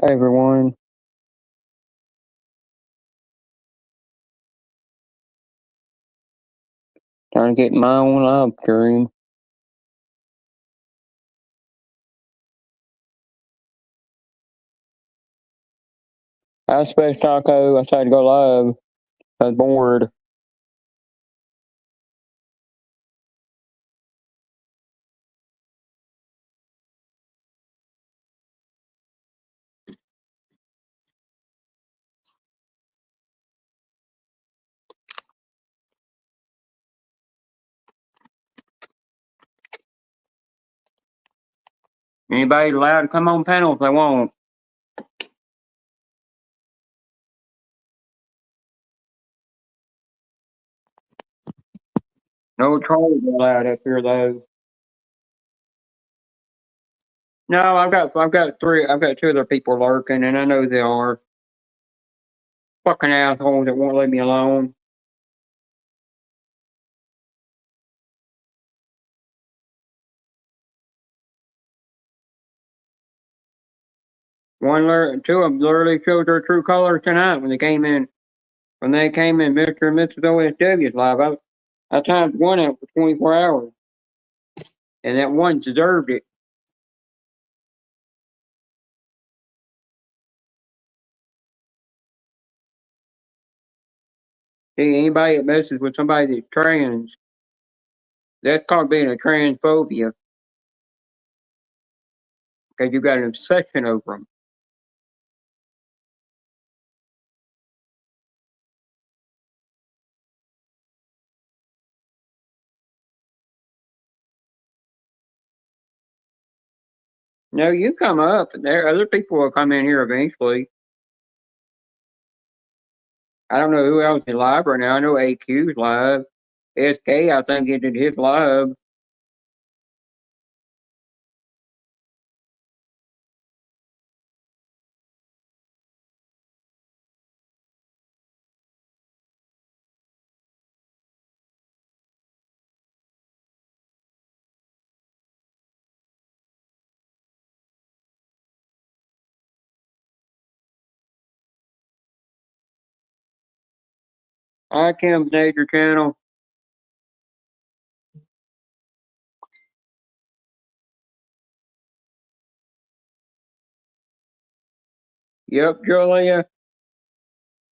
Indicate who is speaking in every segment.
Speaker 1: Hi everyone. Trying to get my own live stream. Hi Space Taco. I tried to go live. I was bored. Anybody allowed to come on panel if they want. No trolls allowed up here though. No, I've got two other people lurking, and I know they are fucking assholes that won't leave me alone. Two of them literally showed their true colors tonight when they came in. When they came in, Mr. and Mrs. OSW's live. I timed one out for 24 hours, and that one deserved it. See, anybody that messes with somebody that's trans, that's called being a transphobia. Because you got an obsession over them. No, you come up, and there other people will come in here eventually. I don't know who else is live right now. I know AQ's live. SK, I think he did his live. Hi, Kim's Nature Channel. Yep, Julia.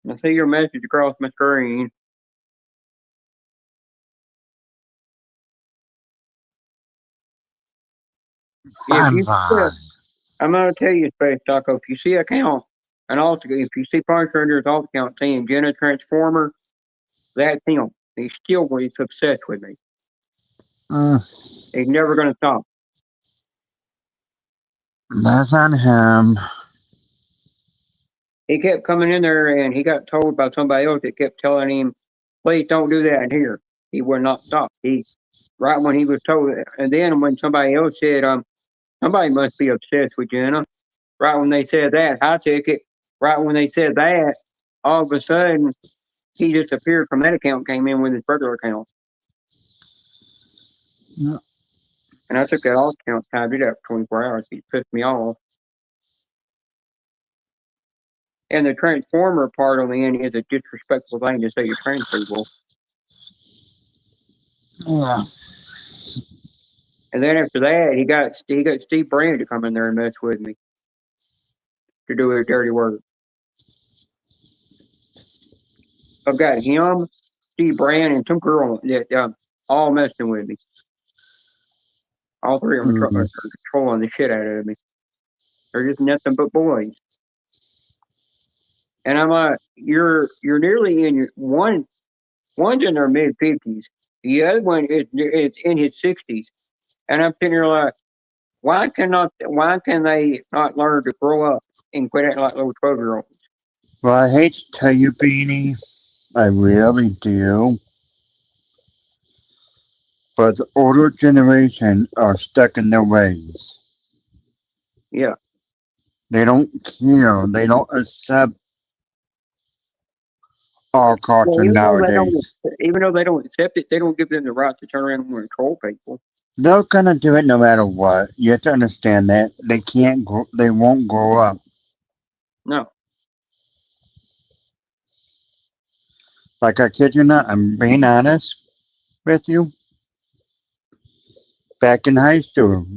Speaker 1: I see your message across my screen.
Speaker 2: I'm fine.
Speaker 1: I'm going to tell you, Space Taco, if you see a count, if you see Punisher under his alt account saying Jenna Transformer, that's him. He's obsessed with me. He's never going to stop.
Speaker 2: That's on him.
Speaker 1: He kept coming in there and he got told by somebody else that kept telling him, please don't do that in here. He would not stop. Right when he was told, and then when somebody else said, somebody must be obsessed with Jenna. Right when they said that, I took it. Right when they said that, all of a sudden, he disappeared from that account, came in with his regular account.
Speaker 2: Yep.
Speaker 1: And I took that alt account, timed it up 24 hours. He pissed me off. And the transformer part on the end is a disrespectful thing to say to trans people.
Speaker 2: Yeah.
Speaker 1: And then after that, he got Steve Brand to come in there and mess with me to do his dirty work. I've got him, Steve Brand, and some girl that all messing with me. All three of them are trolling the shit out of me. They're just nothing but boys. And I'm like, you're nearly in your one's in their mid-50s. The other one is in his 60s. And I'm sitting here like, why can they not learn to grow up and quit acting like little 12-year-olds?
Speaker 2: Well, I hate to tell you, Beanie, I really do. But the older generation are stuck in their ways.
Speaker 1: Yeah.
Speaker 2: They don't care. They don't accept our culture nowadays.
Speaker 1: Even though they don't accept it, they don't give them the right to turn around and control people.
Speaker 2: They're gonna do it no matter what. You have to understand that they can't. They won't grow up.
Speaker 1: No.
Speaker 2: Like I kid you not, I'm being honest with you. Back in high school,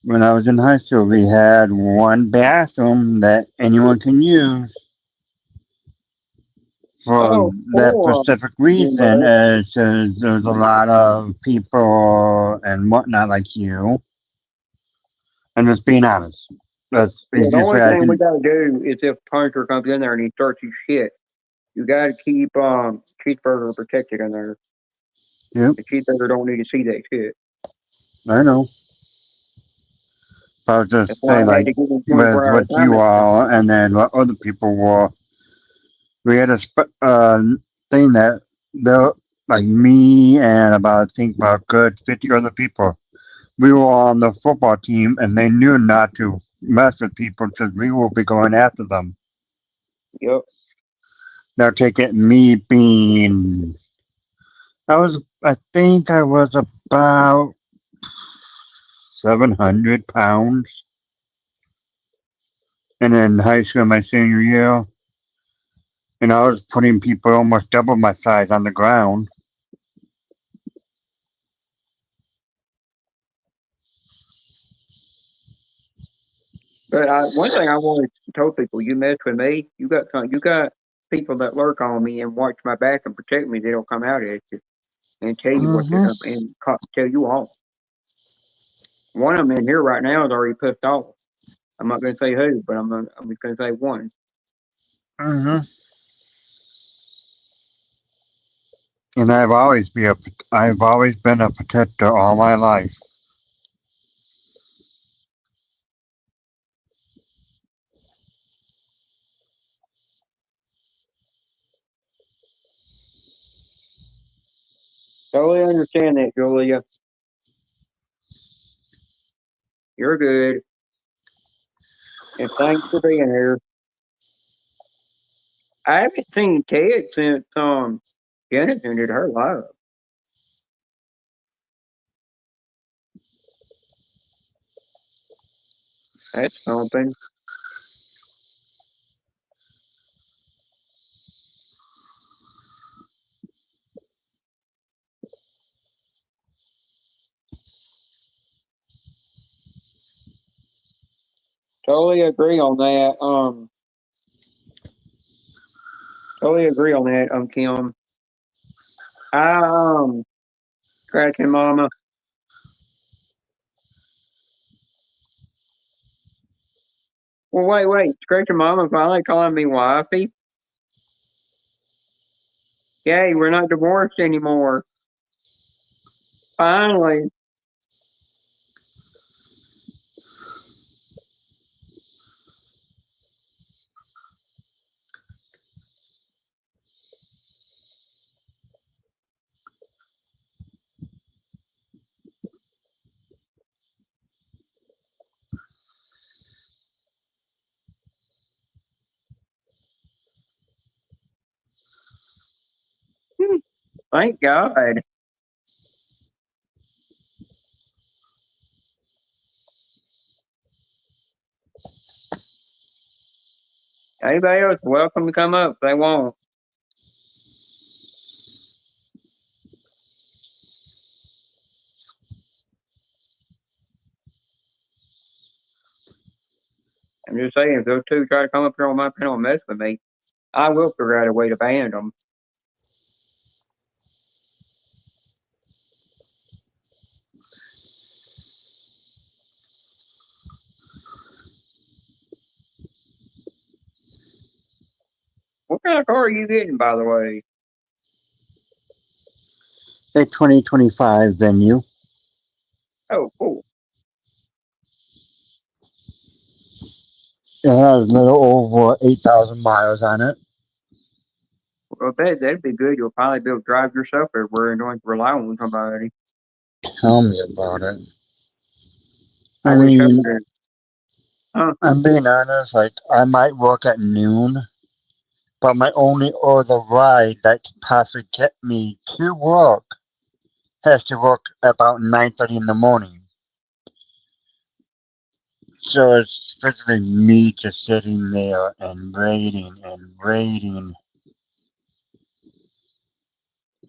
Speaker 2: when I was in high school, we had one bathroom that anyone can use for
Speaker 1: Oh,
Speaker 2: that
Speaker 1: cool.
Speaker 2: specific
Speaker 1: Remember
Speaker 2: reason.
Speaker 1: that?
Speaker 2: Is there's a lot of people and whatnot like you, and just being honest. That's the
Speaker 1: Yeah, the
Speaker 2: easiest
Speaker 1: only
Speaker 2: way I
Speaker 1: thing we
Speaker 2: can.
Speaker 1: gotta do is if Puncher comes in there and he starts his shit, you gotta keep Cheeseburger protected in there.
Speaker 2: Yep,
Speaker 1: The Cheeseburger don't need to see that shit.
Speaker 2: I know. I was
Speaker 1: That's
Speaker 2: just
Speaker 1: why
Speaker 2: saying,
Speaker 1: I had
Speaker 2: like,
Speaker 1: to give him
Speaker 2: with
Speaker 1: 24 hour
Speaker 2: what
Speaker 1: time
Speaker 2: you
Speaker 1: limit.
Speaker 2: all and then what other people were, we had a thing that the like me and about I think about a good 50 other people. We were on the football team, and they knew not to mess with people because we will be going after them.
Speaker 1: Yep.
Speaker 2: Now, take it me being, I think I was about 700 pounds, and in high school, my senior year, and I was putting people almost double my size on the ground.
Speaker 1: But one thing I wanted to tell people, you mess with me, you got people that lurk on me and watch my back and protect me. They don't come out at you and tell you what
Speaker 2: Hmm.
Speaker 1: and tell you off. One of them in here right now is already pissed off. I'm not going to say who, but I'm just going to say one.
Speaker 2: Hmm. And I've always been a protector all my life.
Speaker 1: Totally understand that, Julia. You're good, and thanks for being here. I haven't seen Ted since Janet ended her live. That's something. Totally agree on that. Totally agree on that. Kim. I scratching mama. Well, wait. Scratching mama finally calling me wifey. Yay, we're not divorced anymore. Finally. Hmm, thank God. Anybody else welcome to come up. They won't. I'm just saying, if those two try to come up here on my panel and mess with me, I will figure out a way to ban them. What kind of car are you getting, by the way?
Speaker 2: A 2025 venue.
Speaker 1: Oh, cool.
Speaker 2: It has a little over 8,000 miles on it.
Speaker 1: Well, that'd be good. You'll finally be able to drive yourself everywhere and don't have to rely on somebody.
Speaker 2: Tell me about it.
Speaker 1: I
Speaker 2: I
Speaker 1: wish I
Speaker 2: mean,
Speaker 1: could. Huh?
Speaker 2: I'm being honest, like, I might work at noon, but my only other ride that can possibly get me to work has to work about 9:30 in the morning. So it's physically me just sitting there and waiting and waiting.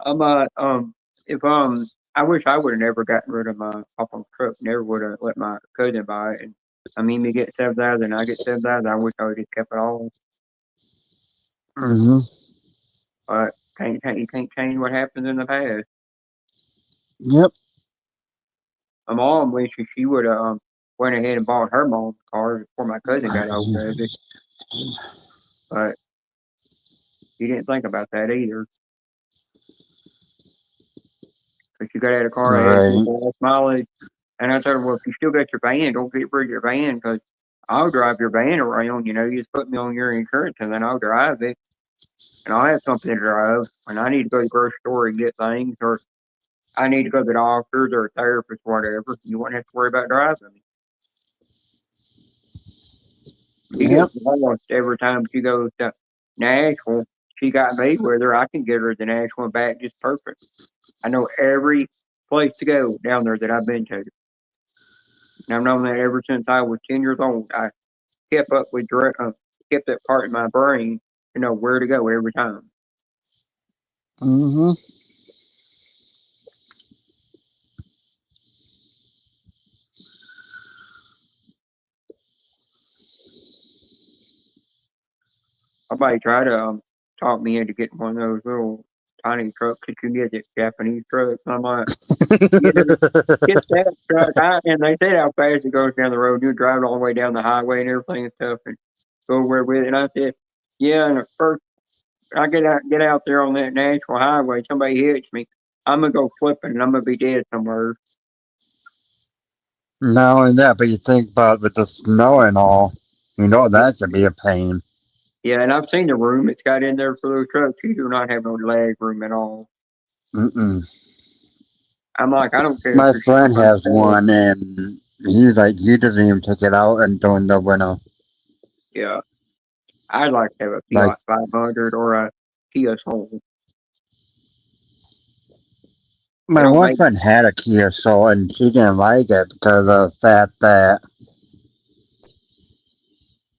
Speaker 1: I'm if I wish I would have never gotten rid of my Papa truck. Never would have let my cousin buy it. And I mean, me get 7,000, I get 7,000. I wish I would have kept it all.
Speaker 2: Hmm.
Speaker 1: But you can't change what happens in the past.
Speaker 2: Yep.
Speaker 1: My mom wishes she would have went ahead and bought her mom's car before my cousin got hold of it, but she didn't think about that either. Because she got out of the car, had
Speaker 2: Right.
Speaker 1: less mileage, and I told her, well, if you still got your van, don't get rid of your van because I'll drive your van around. You know, you just put me on your insurance, and then I'll drive it, and I'll have something to drive when I need to go to the grocery store and get things, or I need to go to the doctor's or a therapist, whatever. You won't have to worry about driving. She gets
Speaker 2: Yep.
Speaker 1: almost every time she goes to Nashville. She got me with her. I can get her to Nashville and back just perfect. I know every place to go down there that I've been to. And I've known that ever since I was 10 years old. I kept up with kept that part in my brain to know where to go every time.
Speaker 2: Hmm.
Speaker 1: Somebody tried to talk me into getting one of those little tiny trucks that you get, that Japanese trucks. I'm like, yeah, get that truck. And they said how fast it goes down the road. You drive it all the way down the highway and everything and stuff and go where with it. And I said, yeah, and at first I get out there on that national highway, somebody hits me, I'm gonna go flipping and I'm gonna be dead somewhere.
Speaker 2: Not only that, but you think about with the snow and all, you know
Speaker 1: Yeah,
Speaker 2: that should be a pain.
Speaker 1: yeah, and I've seen the room it's got in there for those trucks. You do not have no leg room at all.
Speaker 2: Mm-mm.
Speaker 1: I'm like, I don't care if
Speaker 2: My
Speaker 1: you're sitting
Speaker 2: friend
Speaker 1: on
Speaker 2: has
Speaker 1: the bed.
Speaker 2: one, and he's like, he doesn't even take it out and during the winter.
Speaker 1: Yeah, I'd like to have a
Speaker 2: Like
Speaker 1: Fiat 500 or a Kia Soul. They
Speaker 2: my
Speaker 1: don't
Speaker 2: one
Speaker 1: make,
Speaker 2: friend had a Kia Soul, and she didn't like it because of the fact that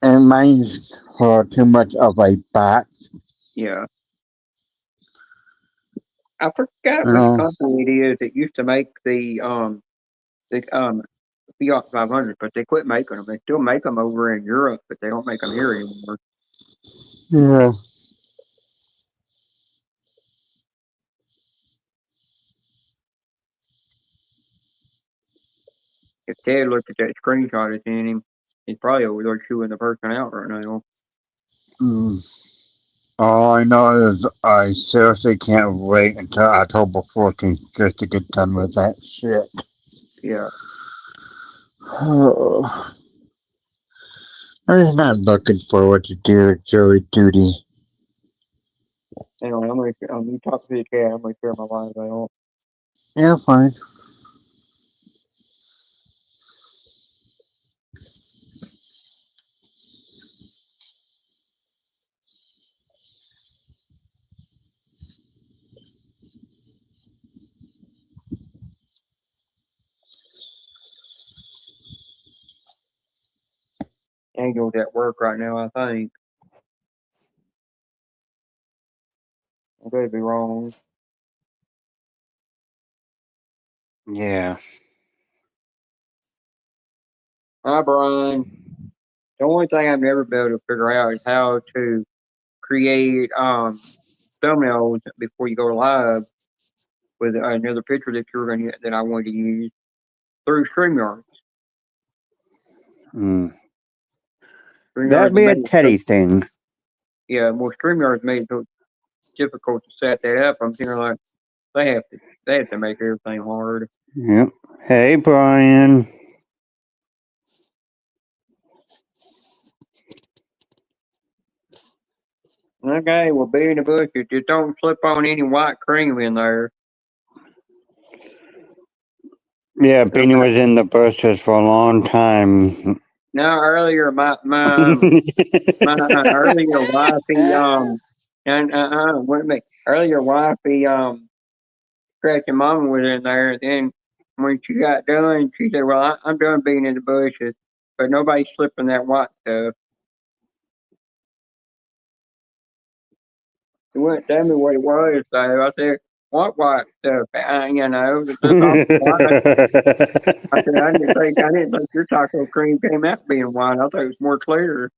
Speaker 2: it reminds her too much of a box.
Speaker 1: yeah. I forgot
Speaker 2: You
Speaker 1: which
Speaker 2: know.
Speaker 1: company it is that used to make the Fiat 500, but they quit making them. They still make them over in Europe, but they don't make them here anymore.
Speaker 2: Yeah.
Speaker 1: If Ted looked at that screenshot I sent him, he's probably over there chewing the person out right now.
Speaker 2: Mm. All I know is I seriously can't wait until October 14th just to get done with that shit.
Speaker 1: Yeah.
Speaker 2: I'm just not looking forward to do jury duty.
Speaker 1: Anyway, you talk to the cat. I'm gonna share my live out.
Speaker 2: Yeah, fine.
Speaker 1: Angel's at work right now, I think. I could be wrong.
Speaker 2: Yeah.
Speaker 1: Hi, Brian. The only thing I've never been able to figure out is how to create thumbnails before you go live with another picture that you're gonna that I wanted to use through StreamYard.
Speaker 2: Mm. That'd
Speaker 1: StreamYard's
Speaker 2: be a
Speaker 1: made it so,
Speaker 2: Teddy thing.
Speaker 1: yeah, well, StreamYard's made it so difficult to set that up. I'm thinking like they have to make everything hard.
Speaker 2: Yep. Hey, Brian.
Speaker 1: Okay, well, be in the bushes. Just don't slip on any white cream in there.
Speaker 2: Yeah, Beanie
Speaker 1: Okay.
Speaker 2: was in the bushes for a long time.
Speaker 1: Now earlier, my earlier wifey and wait a minute, earlier wifey scratching mama was in there. And then when she got done, she said, "Well, I'm done being in the bushes." but nobody's slipping that white stuff. He wouldn't tell me what it was, so I said, "What white stuff?" You know, it's just all white. I said, I didn't think your taco cream came out being white. I thought it was more clear."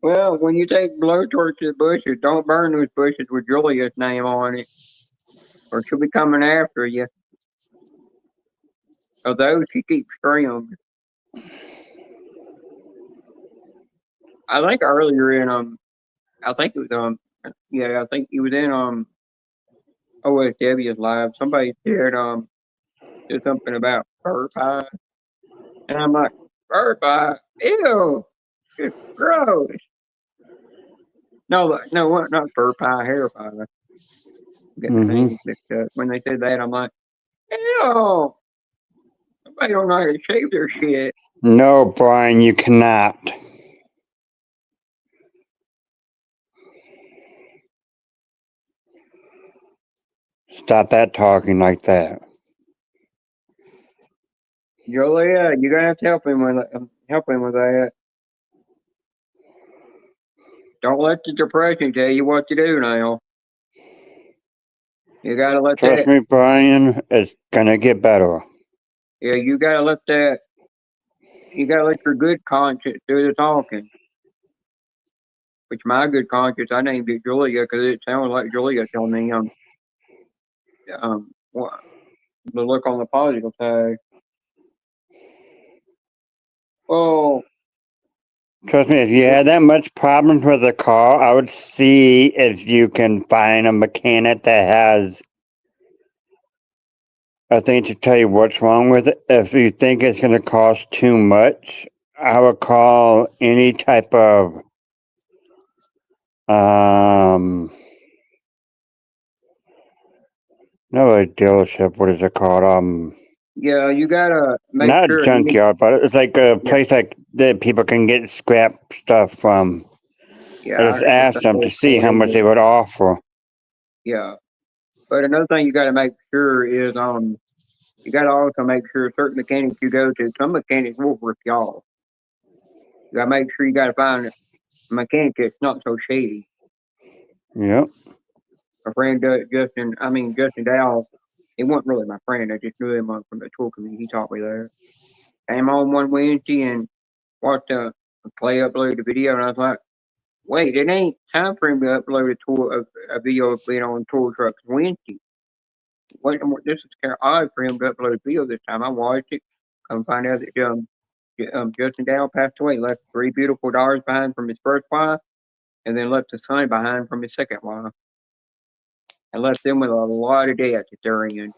Speaker 1: Well, when you take blowtorch to the bushes, don't burn those bushes with Julia's name on it, or she'll be coming after you. Although she keeps trimmed. I think earlier in I think it was yeah, I think he was in OSW's live. Somebody said something about fur pie, and I'm like, fur pie, ew, it's gross. No, what? Not fur pie, hair pie. Get the
Speaker 2: Hmm.
Speaker 1: names mixed up. When they said that, I'm like, ew. Somebody don't know how to shave their shit.
Speaker 2: No, Brian, you cannot. Stop that talking like that.
Speaker 1: Julia, you're gonna have to help him with that. Don't let the depression tell you what to do now. You gotta let
Speaker 2: Trust
Speaker 1: that.
Speaker 2: me, Brian, it's gonna get better.
Speaker 1: Yeah, you gotta let that. You gotta let your good conscience do the talking. Which my good conscience, I named it Julia because it sounded like Julia telling me what, the look on the positive side. Well,
Speaker 2: Trust me, if you had that much problems with the car, I would see if you can find a mechanic that has a thing to tell you what's wrong with it. If you think it's going to cost too much, I would call any type of no, a dealership. What is it called?
Speaker 1: yeah, you gotta make
Speaker 2: Not a
Speaker 1: sure.
Speaker 2: junkyard, but it's like a
Speaker 1: Yeah,
Speaker 2: place like that people can get scrap stuff from.
Speaker 1: yeah,
Speaker 2: I
Speaker 1: I
Speaker 2: just
Speaker 1: guess
Speaker 2: asked
Speaker 1: that's
Speaker 2: them
Speaker 1: what
Speaker 2: to
Speaker 1: it's
Speaker 2: see
Speaker 1: called
Speaker 2: how much
Speaker 1: anyway.
Speaker 2: they would offer.
Speaker 1: Yeah, but another thing you gotta make sure is you gotta also make sure certain mechanics you go to, some mechanics will rip you off. You gotta make sure you gotta find a mechanic that's not so shady.
Speaker 2: Yep.
Speaker 1: My friend Justin Dow, he wasn't really my friend. I just knew him from the tour community. He taught me there. Came on one Wednesday and watched Clay upload the video, and I was like, wait, it ain't time for him to upload a video of being on tour trucks Wednesday. Wait, this is kind of odd for him to upload a video this time. I watched it. Come find out that Justin Dow passed away, left three beautiful daughters behind from his first wife, and then left a son behind from his second wife, and left them with a lot of debt that they're in.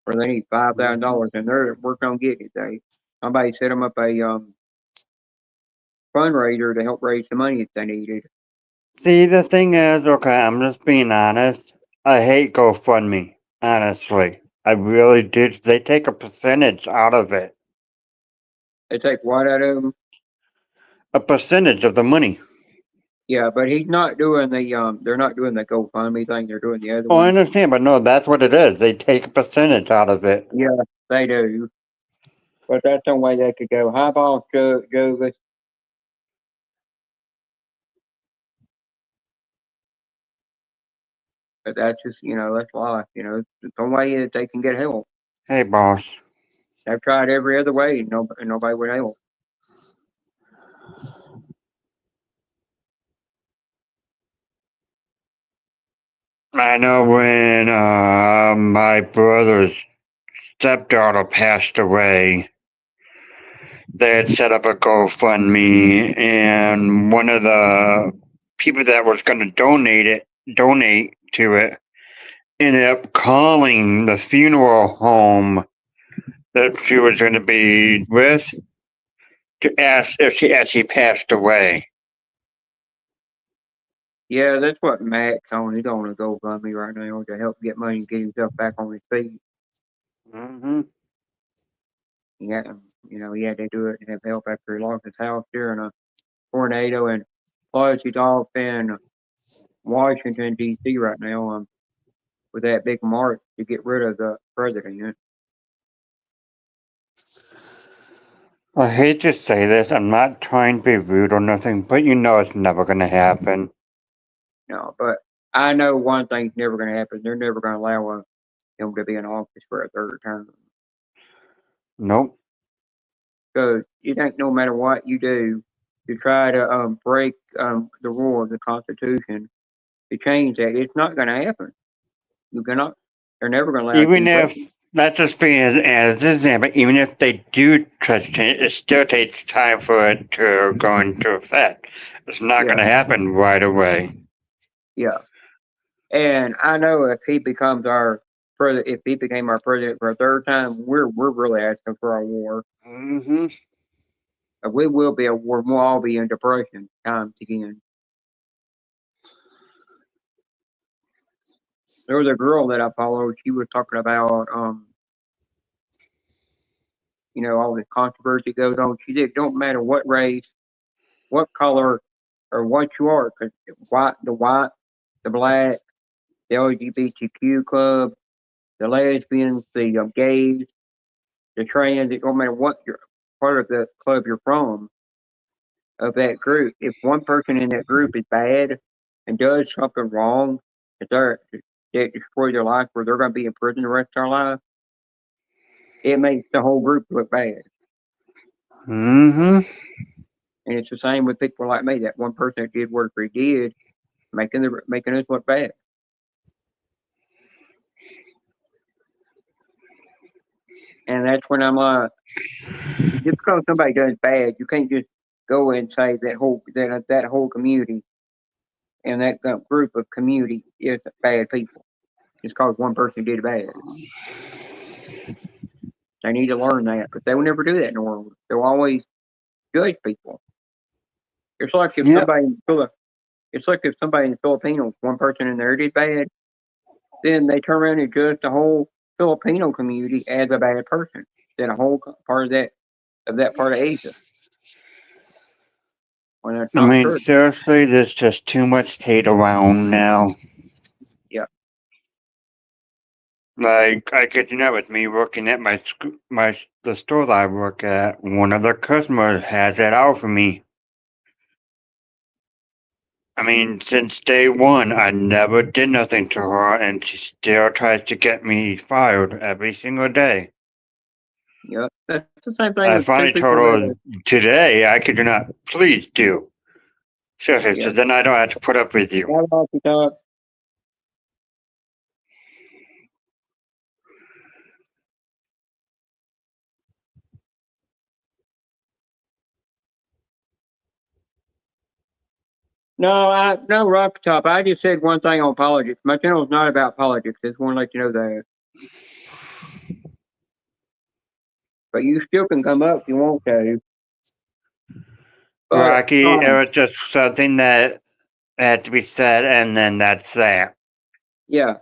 Speaker 1: Or they need $5,000, and they're working on getting it. Somebody set them up a fundraiser to help raise the money that they needed.
Speaker 2: See, the thing is, okay, I'm just being honest. I hate GoFundMe, honestly. I really do. They take a percentage out of it.
Speaker 1: They take what out of him?
Speaker 2: A percentage of the money.
Speaker 1: Yeah, but he's not doing the they're not doing the GoFundMe thing. They're doing the other
Speaker 2: Oh, I
Speaker 1: one.
Speaker 2: understand, but no, that's what it is. They take a percentage out of it.
Speaker 1: Yeah, they do. But that's the way they could go. Hi, boss, Joe. But that's just that's life. It's the way that they can get help.
Speaker 2: Hey, boss.
Speaker 1: They've tried every other way, and nobody would help.
Speaker 2: I know when my brother's stepdaughter passed away, they had set up a GoFundMe, and one of the people that was going to donate to it, ended up calling the funeral home that she was going to be with to ask if she actually passed away.
Speaker 1: Yeah, that's what Mac's on. He's on a GoFundMe right now to help get money and get himself back on his feet.
Speaker 2: Mm-hmm.
Speaker 1: Yeah, he had to do it and have help after he lost his house during a tornado, and plus he's off in Washington D.C. right now, with that big march to get rid of the president.
Speaker 2: I hate to say this, I'm not trying to be rude or nothing, but you know it's never gonna happen.
Speaker 1: No, but I know one thing's never going to happen. They're never going to allow him to be in office for a third term.
Speaker 2: Nope.
Speaker 1: Because you think no matter what you do to try to break the rule of the Constitution to change that, it's not going to happen. You cannot. They're never going to allow
Speaker 2: Even
Speaker 1: you.
Speaker 2: if, let's just be as an example, even if they do try to change it, it still takes time for it to go into effect. It's not
Speaker 1: Yeah.
Speaker 2: gonna happen right away.
Speaker 1: Yeah. And I know if he becomes our president, if he became our president for a third time, we're really asking for a war.
Speaker 2: Mm-hmm.
Speaker 1: We will be a war. We'll all be in depression times again. There was a girl that I followed. She was talking about, all the controversy goes on. She said, "Don't matter what race, what color, or what you are, because the white, the black, the LGBTQ club, the lesbians, the gays, the trans. It don't matter what you're part of the club you're from, of that group. If one person in that group is bad and does something wrong, that destroy their life, where they're going to be in prison the rest of their life, it makes the whole group look bad."
Speaker 2: Mm-hmm.
Speaker 1: And it's the same with people like me. That one person that did what he did, making us look bad. And that's when I'm like, just because somebody does bad, you can't just go and say that whole community and that group of community is bad people. Just because one person did bad, they need to learn that. But they will never do that in the world. They'll always judge people. It's like if
Speaker 2: Yep.
Speaker 1: somebody in the Philippines, one person in there did bad, then they turn around and judge the whole Filipino community as a bad person. Then a whole part of that part of Asia. When that's
Speaker 2: I
Speaker 1: not
Speaker 2: mean,
Speaker 1: true.
Speaker 2: seriously, there's just too much hate around now.
Speaker 1: Yeah.
Speaker 2: Like, I kid you not, with me working at the store that I work at, one of the customers has it out for me. I mean, since day one, I never did nothing to her, and she still tries to get me fired every single day.
Speaker 1: Yeah. That's the same thing
Speaker 2: I
Speaker 1: with two
Speaker 2: finally
Speaker 1: people
Speaker 2: told
Speaker 1: that
Speaker 2: her today, I kid you not, please do. Seriously,
Speaker 1: yeah.
Speaker 2: so then I don't have to put up with you.
Speaker 1: Not about the top. No, Rock Top. I just said one thing on politics. My channel is not about politics. Just want to let you know that. But you still can come up if you want to. But
Speaker 2: Rocky, it was just something that had to be said, and then that's that.
Speaker 1: yeah.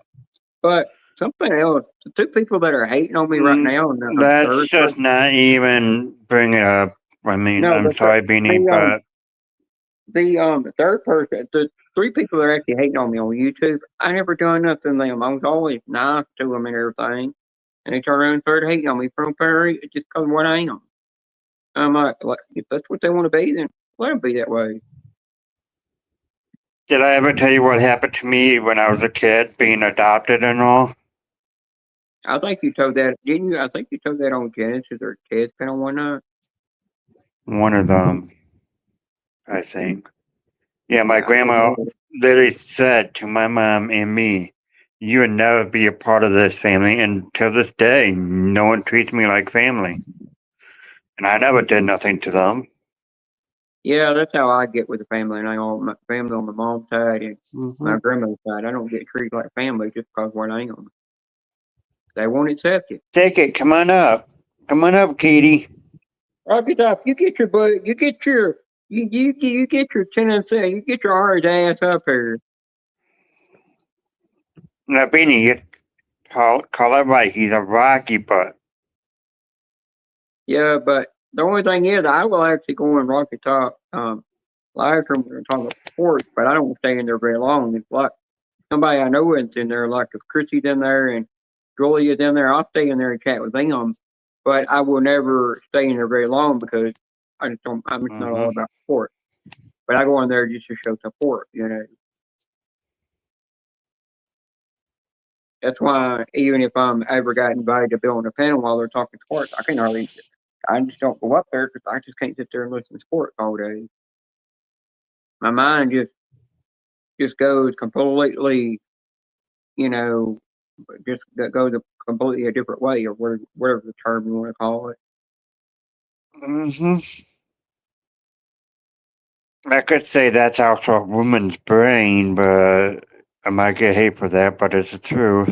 Speaker 1: But something else. The two people that are hating on me right now.
Speaker 2: Let's just not even bring it up. I mean,
Speaker 1: No,
Speaker 2: I'm sorry, Beanie, but
Speaker 1: the third person, the three people that are actually hating on me on YouTube, I never done nothing to them. I was always nice to them and everything. And they turn around and started hating on me from just because of what I am. I'm like, if that's what they want to be, then let them be that way.
Speaker 2: did I ever tell you what happened to me when I was a kid, being adopted and all?
Speaker 1: I think you told that, didn't you? I think you told that on Genesis or Ted's panel one night.
Speaker 2: One of them, I think. Yeah, my
Speaker 1: Yeah,
Speaker 2: grandma literally said to my mom and me, "You would never be a part of this family." And till this day, no one treats me like family. And I never did nothing to them.
Speaker 1: Yeah, that's how I get with the family. And my family on my mom's side and my grandmother's side. I don't get treated like family just because we're I am. They won't accept it.
Speaker 2: Take it. Come on up. Come on up, Katie.
Speaker 1: Rocky Top, you get your butt, you get your tenants, you get your orange ass up here.
Speaker 2: Now, Beanie, you call it right. He's a rocky butt.
Speaker 1: Yeah, but the only thing is, I will actually go on Rocky Top last room we were talking about sports, but I don't stay in there very long. It's like somebody I know is in there, like if Chrissy's in there and Julia's in there, I'll stay in there and chat with them. But I will never stay in there very long because I just don't. I'm just not all
Speaker 2: Mm-hmm.
Speaker 1: about sports. But I go in there just to show support. You know, that's why even if I'm ever got invited to be on a panel while they're talking sports, I can hardly. I just don't go up there because I just can't sit there and listen to sports all day. My mind just goes completely, you know, just that goes a completely a different way or whatever the term you want to call it.
Speaker 2: Mm-hmm. I could say that's also a woman's brain, but I might get hate for that, but it's the truth.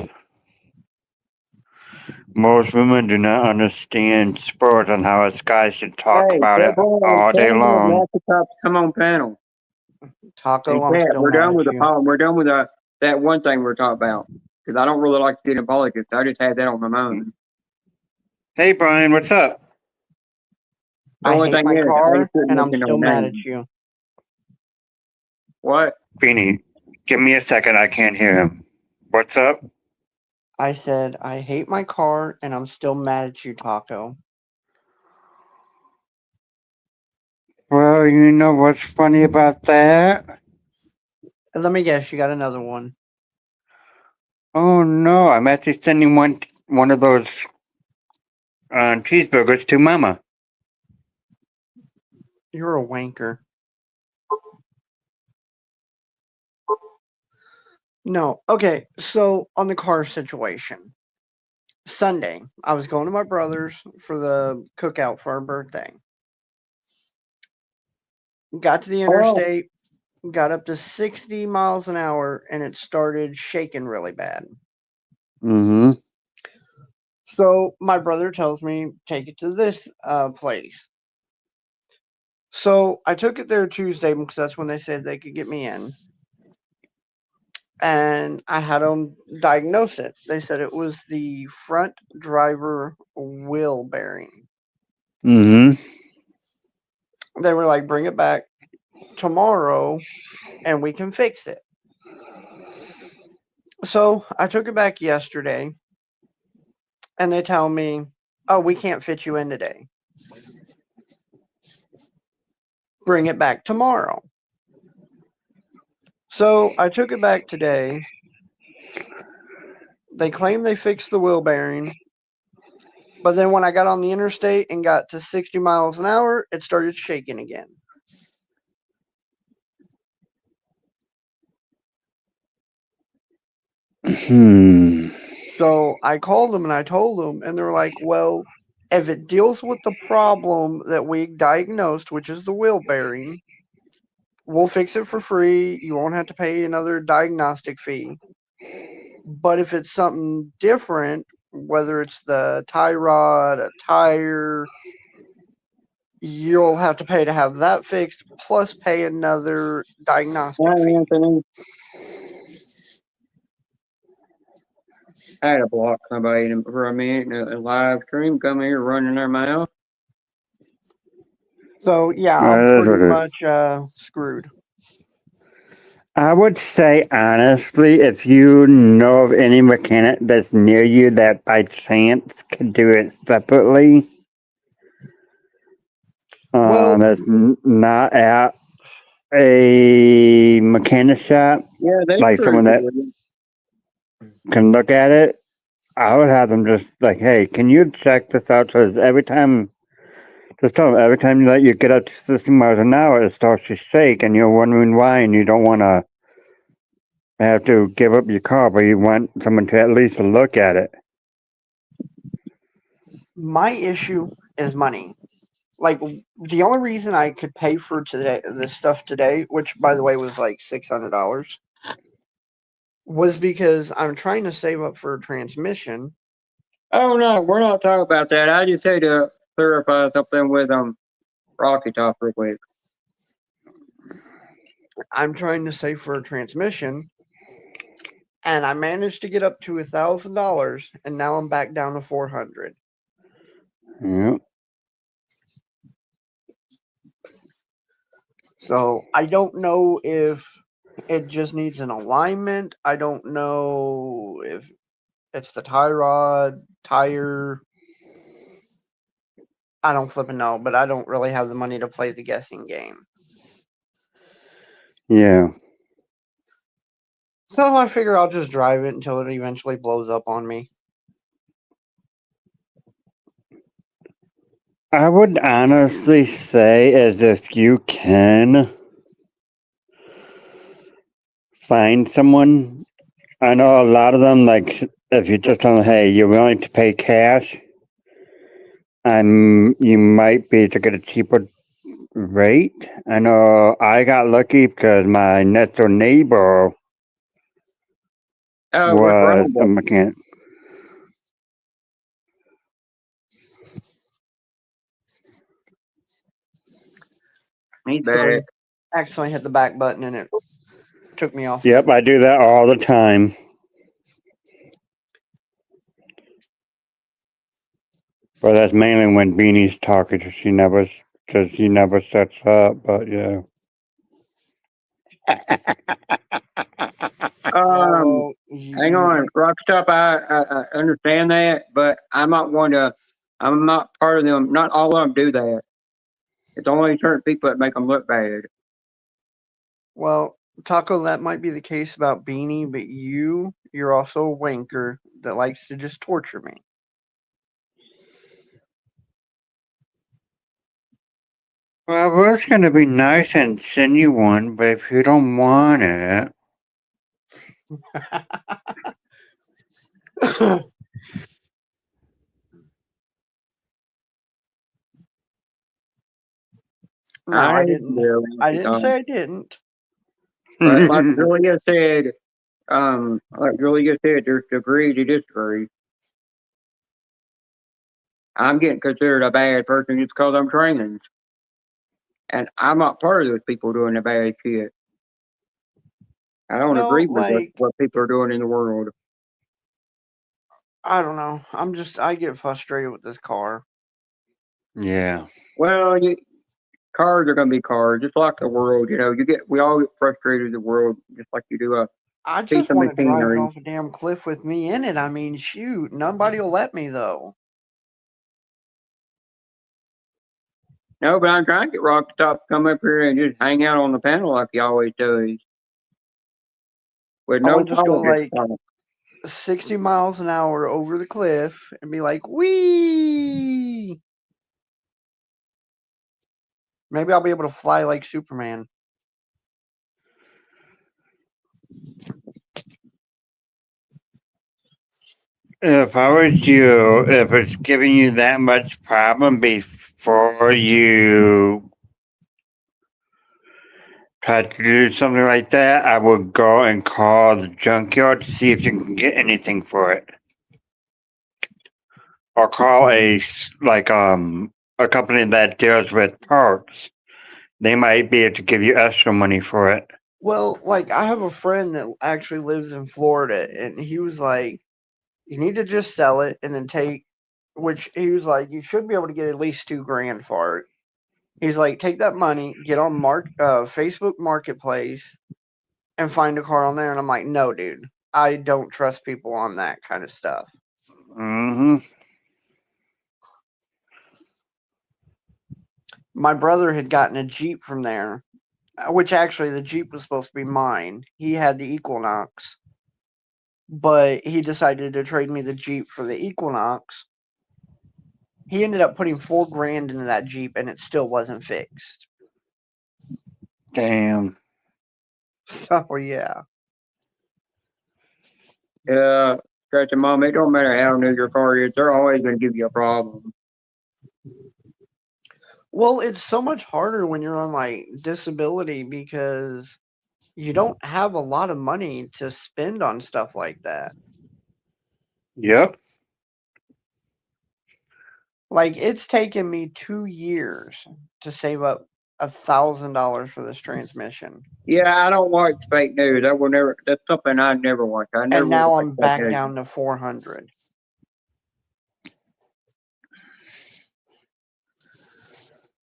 Speaker 2: Most women do not understand sports and how us guys should talk
Speaker 1: Hey,
Speaker 2: about it all day
Speaker 1: tell them that
Speaker 2: long.
Speaker 1: Master Top come on panel
Speaker 3: Taco,
Speaker 1: and
Speaker 3: I'm
Speaker 1: chat.
Speaker 3: still
Speaker 1: We're
Speaker 3: mad
Speaker 1: done
Speaker 3: at
Speaker 1: with the
Speaker 3: you.
Speaker 1: problem. We're done with that one thing we're talking about because I don't really like to get in politics. I just had that on my mind.
Speaker 2: Hey, Brian, what's up?
Speaker 1: The
Speaker 3: I
Speaker 1: only
Speaker 3: hate
Speaker 1: thing
Speaker 3: my
Speaker 1: is, I
Speaker 3: car,
Speaker 1: ain't putting
Speaker 3: and I'm
Speaker 1: mention no
Speaker 3: still mad at
Speaker 1: name.
Speaker 3: you.
Speaker 1: What?
Speaker 2: Beanie, give me a second. I can't hear him. What's up?
Speaker 3: I said I hate my car, and I'm still mad at you, Taco.
Speaker 2: Well, you know what's funny about that?
Speaker 3: And let me guess, you got another one.
Speaker 2: Oh no, I'm actually sending one of those cheeseburgers to Mama.
Speaker 3: You're a wanker. No, okay. So on the car situation, Sunday, I was going to my brother's for the cookout for our birthday. Got to the
Speaker 1: Oh,
Speaker 3: interstate, got up to 60 miles an hour, and it started shaking really bad.
Speaker 2: Mm-hmm.
Speaker 3: So my brother tells me, take it to this place. So I took it there Tuesday because that's when they said they could get me in. And I had them diagnose it. They said it was the front driver wheel bearing.
Speaker 2: Mm-hmm.
Speaker 3: They were like, bring it back tomorrow and we can fix it. So I took it back yesterday and they tell me, oh, we can't fit you in today. Bring it back tomorrow. So I took it back today. They claim they fixed the wheel bearing. But then when I got on the interstate and got to 60 miles an hour, it started shaking again.
Speaker 2: Hmm.
Speaker 3: So I called them and I told them, and they're like, well, if it deals with the problem that we diagnosed, which is the wheel bearing, we'll fix it for free. You won't have to pay another diagnostic fee. But if it's something different, whether it's the tie rod, a tire, you'll have to pay to have that fixed, plus pay another diagnostic
Speaker 1: hi,
Speaker 3: fee.
Speaker 1: Anthony. I had to block somebody for a minute in a live stream, come here running their mouth.
Speaker 3: So yeah, I'm
Speaker 2: That is
Speaker 3: pretty
Speaker 2: what it is.
Speaker 3: much screwed.
Speaker 2: I would say honestly, if you know of any mechanic that's near you that by chance could do it separately,
Speaker 3: Well,
Speaker 2: that's not at a mechanic shop,
Speaker 1: Yeah, they
Speaker 2: like
Speaker 1: screwed
Speaker 2: someone
Speaker 1: me
Speaker 2: that
Speaker 1: with it.
Speaker 2: can look at it, I would have them just like, hey, can you check this out? Because every time, just tell them every time you get up to 60 miles an hour, it starts to shake, and you're wondering why, and you don't want to have to give up your car, but you want someone to at least look at it.
Speaker 3: my issue is money. Like the only reason I could pay for this stuff today, which by the way was like $600, was because I'm trying to save up for a transmission.
Speaker 1: Oh no, we're not talking about that. I just had to clarify something with Rocky Top real quick.
Speaker 3: I'm trying to save for a transmission, and I managed to get up to $1,000, and now I'm back down to 400.
Speaker 2: Yep.
Speaker 3: So I don't know if it just needs an alignment. I don't know if it's the tie rod, tire. I don't flipping know, but I don't really have the money to play the guessing game.
Speaker 2: Yeah.
Speaker 3: So I figure I'll just drive it until it eventually blows up on me.
Speaker 2: I would honestly say, as if you can find someone. I know a lot of them, like, if you just tell them, hey, you're willing to pay cash, you might be able to get a cheaper rate. I know I got lucky because my next door neighbor
Speaker 1: What's wrong
Speaker 2: was
Speaker 1: with
Speaker 2: a
Speaker 1: that?
Speaker 2: mechanic.
Speaker 1: He's bad at.
Speaker 3: Accidentally hit the back button and it took me off.
Speaker 2: Yep, I do that all the time. But that's mainly when Beanie's talking, because she never sets up. But yeah.
Speaker 3: Well,
Speaker 1: Hang on, Rockstop. I understand that, but I'm not one to. I'm not part of them. Not all of them do that. It's only certain people that make them look bad.
Speaker 3: well, Taco, that might be the case about Beanie, but you're also a wanker that likes to just torture me.
Speaker 2: Well, I was going to be nice and send you one, but if you don't want it.
Speaker 3: No, I didn't. I didn't say I didn't.
Speaker 1: But like Julia said, there's degree to disagree. I'm getting considered a bad person just because I'm training, and I'm not part of those people doing the bad shit. I don't
Speaker 3: No,
Speaker 1: agree with
Speaker 3: like,
Speaker 1: what people are doing in the world.
Speaker 3: I don't know. I get frustrated with this car.
Speaker 2: Yeah.
Speaker 1: Well, cars are going to be cars, just like the world. We all get frustrated with the world, just like you do a
Speaker 3: I
Speaker 1: piece
Speaker 3: just
Speaker 1: of
Speaker 3: want to drive it
Speaker 1: machinery.
Speaker 3: off a damn cliff with me in it. I mean, shoot, nobody will let me though.
Speaker 1: No, but I'm trying to get Rock to stop, come up here and just hang out on the panel like he always does, with
Speaker 3: I
Speaker 1: no
Speaker 3: want to just go
Speaker 1: politics.
Speaker 3: like 60 miles an hour over the cliff and be like, wee. Maybe I'll be able to fly like Superman.
Speaker 2: If I was you, if it's giving you that much problem before you try to do something like that, I would go and call the junkyard to see if you can get anything for it. Or call a company that deals with parts. They might be able to give you extra money for it.
Speaker 3: Well, like I have a friend that actually lives in Florida, and he was like, "You need to just sell it and then take." Which he was like, "You should be able to get at least $2,000 for it." He's like, "Take that money, get on Facebook Marketplace, and find a car on there." And I'm like, "No, dude, I don't trust people on that kind of stuff."
Speaker 2: Mm-hmm.
Speaker 3: My brother had gotten a Jeep from there, which actually the Jeep was supposed to be mine. He had the Equinox, but he decided to trade me the Jeep for the Equinox. He ended up putting $4,000 into that Jeep, and it still wasn't fixed.
Speaker 2: Damn.
Speaker 3: So yeah.
Speaker 1: Scratch your mom. It don't matter how new your car is; they're always going to give you a problem.
Speaker 3: Well, it's so much harder when you're on like disability because you don't have a lot of money to spend on stuff like that.
Speaker 2: Yep.
Speaker 3: Like it's taken me 2 years to save up $1,000 for this transmission.
Speaker 1: Yeah, I don't watch fake news. I will never. That's something I never watch. I never
Speaker 3: And now
Speaker 1: watch
Speaker 3: I'm
Speaker 1: fake
Speaker 3: back
Speaker 1: news.
Speaker 3: down to 400.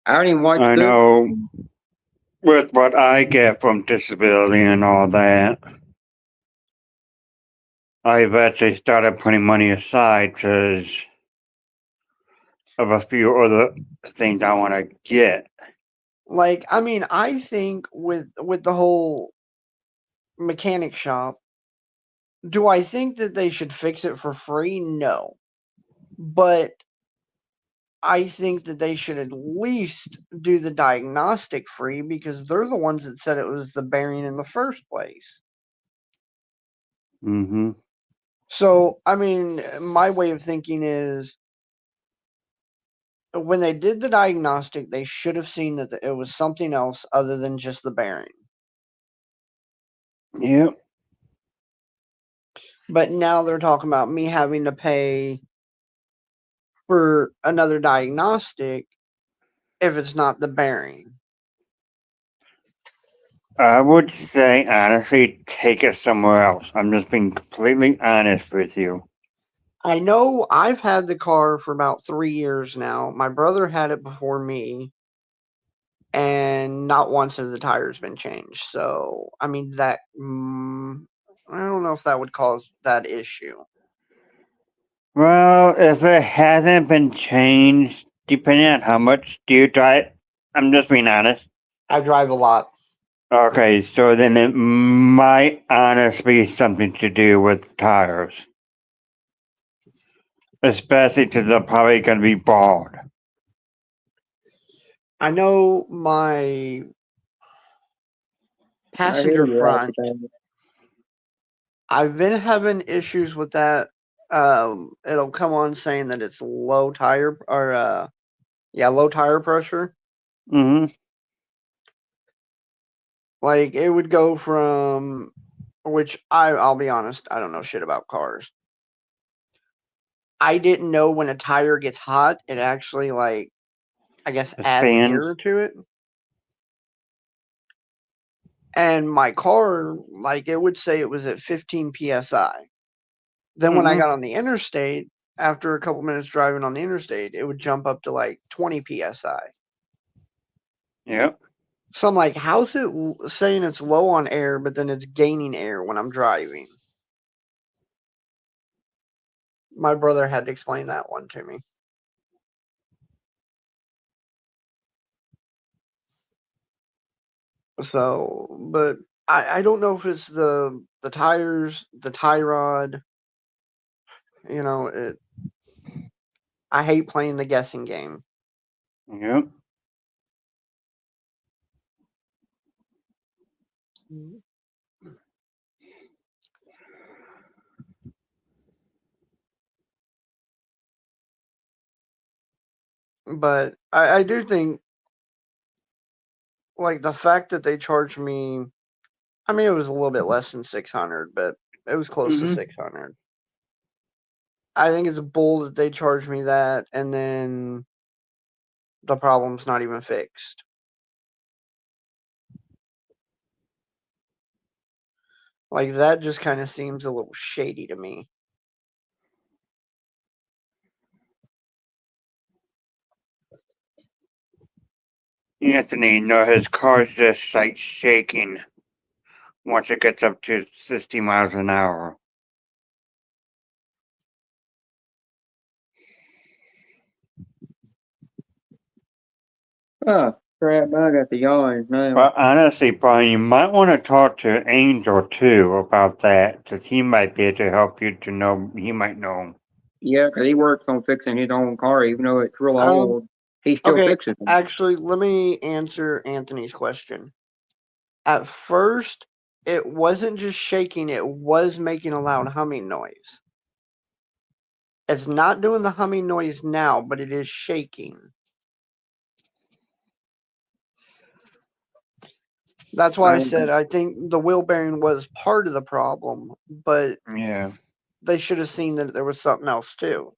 Speaker 1: I don't even watch.
Speaker 2: I
Speaker 1: Good.
Speaker 2: know. with what I get from disability and all that, I've actually started putting money aside because of a few other things I want to get.
Speaker 3: Like, I mean, I think with the whole mechanic shop, do I think that they should fix it for free? No. But I think that they should at least do the diagnostic free because they're the ones that said it was the bearing in the first place.
Speaker 2: Mm-hmm.
Speaker 3: So, I mean, my way of thinking is when they did the diagnostic, they should have seen that it was something else other than just the bearing.
Speaker 2: Yep.
Speaker 3: But now they're talking about me having to pay for another diagnostic if it's not the bearing.
Speaker 2: I would say, honestly, take it somewhere else. I'm just being completely honest with you.
Speaker 3: I know I've had the car for about 3 years now. My brother had it before me, and not once have the tires been changed. So, I mean, I don't know if that would cause that issue.
Speaker 2: Well, if it hasn't been changed, depending on how much do you drive, I'm just being honest.
Speaker 3: I drive a lot.
Speaker 2: Okay, so then it might honestly be something to do with tires. Especially because they're probably going to be bald.
Speaker 3: I know my
Speaker 1: I hear
Speaker 3: passenger
Speaker 1: you,
Speaker 3: front,
Speaker 1: Alabama.
Speaker 3: I've been having issues with that. It'll come on saying that it's low tire or low tire pressure.
Speaker 2: Mm-hmm.
Speaker 3: Like it would go from, which I'll be honest, I don't know shit about cars. I didn't know when a tire gets hot, it actually like I guess adds
Speaker 2: Expands.
Speaker 3: air to it. And my car, like it would say it was at 15 psi. Then when I
Speaker 2: Mm-hmm.
Speaker 3: got on the interstate, after a couple minutes driving on the interstate, it would jump up to like 20 psi.
Speaker 2: Yep.
Speaker 3: So I'm like, how's it saying it's low on air, but then it's gaining air when I'm driving? My brother had to explain that one to me. So, but I don't know if it's the tires, the tie rod. You know, I hate playing the guessing game.
Speaker 2: Yep.
Speaker 3: But I do think like the fact that they charged me, I mean it was a little bit less than 600, but it was close to
Speaker 2: Mm-hmm.
Speaker 3: 600. I think it's bull that they charged me that and then the problem's not even fixed. Like that just kind of seems a little shady to me.
Speaker 2: Anthony, no, his car's just like shaking once it gets up to 60 miles an hour.
Speaker 1: Oh, crap, I got the yawns now.
Speaker 2: But honestly, Brian, you might want to talk to Angel too about that, because he might be able to help you to know. He might know.
Speaker 1: Yeah, 'cause he works on fixing his own car, even though it's real old. He still
Speaker 3: Okay,
Speaker 1: fixes them.
Speaker 3: actually, let me answer Anthony's question. At first, it wasn't just shaking, it was making a loud humming noise. It's not doing the humming noise now, but it is shaking. That's why I said I think the wheel bearing was part of the problem, but
Speaker 2: Yeah.
Speaker 3: they should have seen that there was something else too.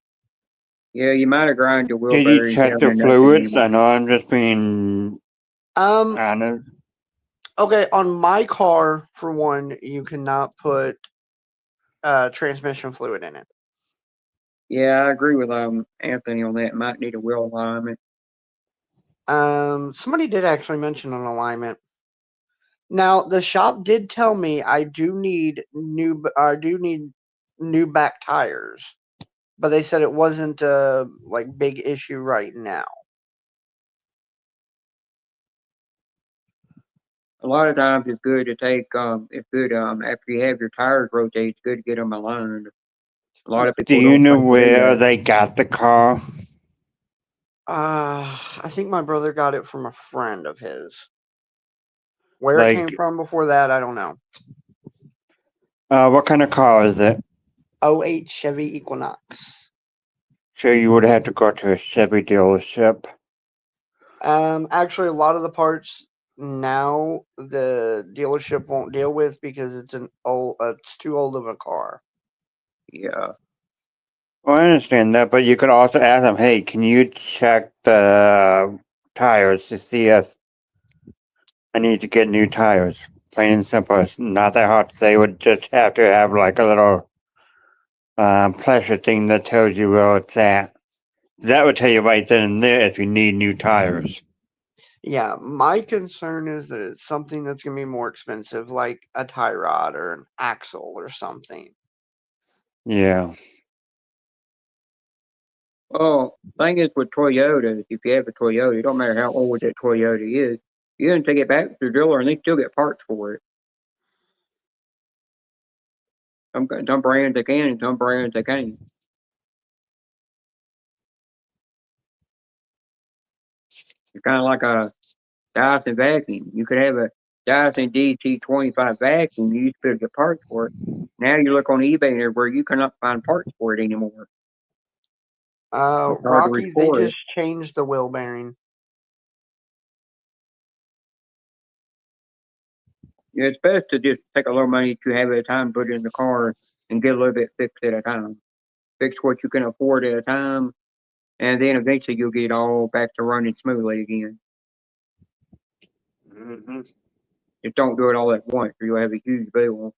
Speaker 1: Yeah, you might have ground your wheel
Speaker 2: Did you
Speaker 1: bearings
Speaker 2: check
Speaker 1: down
Speaker 2: the
Speaker 1: enough
Speaker 2: fluids?
Speaker 1: anyway.
Speaker 2: I know I'm just being
Speaker 3: Um,
Speaker 2: honest.
Speaker 3: okay, on my car, for one, you cannot put transmission fluid in it.
Speaker 1: Yeah, I agree with Anthony on that. Might need a wheel alignment.
Speaker 3: Somebody did actually mention an alignment. Now the shop did tell me I do need new back tires, but they said it wasn't a like big issue right now.
Speaker 1: A lot of times it's good to take it's good after you have your tires rotated, it's good to get them aligned. A lot of
Speaker 2: Do
Speaker 1: people
Speaker 2: you
Speaker 1: don't
Speaker 2: know
Speaker 1: think to do
Speaker 2: where
Speaker 1: that.
Speaker 2: they got the car?
Speaker 3: I think my brother got it from a friend of his. Where it came
Speaker 2: Like,
Speaker 3: from before that, I don't know.
Speaker 2: what kind of car is it?
Speaker 3: 08 Chevy Equinox.
Speaker 2: So you would have to go to a Chevy dealership.
Speaker 3: Actually, a lot of the parts now the dealership won't deal with because it's too old of a car.
Speaker 1: Yeah.
Speaker 2: Well, I understand that, but you could also ask them, hey, can you check the tires to see if I need to get new tires? Plain and simple. It's not that hard. They would just have to have like a little pleasure thing that tells you where it's at. That would tell you right then and there if you need new tires.
Speaker 3: Yeah, my concern is that it's something that's going to be more expensive, like a tie rod or an axle or something.
Speaker 2: Yeah.
Speaker 1: Well, thing is with Toyota, if you have a Toyota, it don't matter how old that Toyota is, you can take it back to the dealer and they still get parts for it. Some brands they can and some brands they can't. It's kind of like a Dyson vacuum. You could have a Dyson DT25 vacuum. You used to be able to get parts for it. Now you look on eBay and everywhere, you cannot find parts for it anymore. It's hard to
Speaker 3: Rocky, they
Speaker 1: restore it.
Speaker 3: just changed the wheel bearing.
Speaker 1: Yeah, it's best to just take a little money that you have at a time, put it in the car, and get a little bit fixed at a time. Fix what you can afford at a time, and then eventually you'll get it all back to running smoothly again.
Speaker 2: Mm-hmm.
Speaker 1: Just don't do it all at once, or you'll have a huge bill.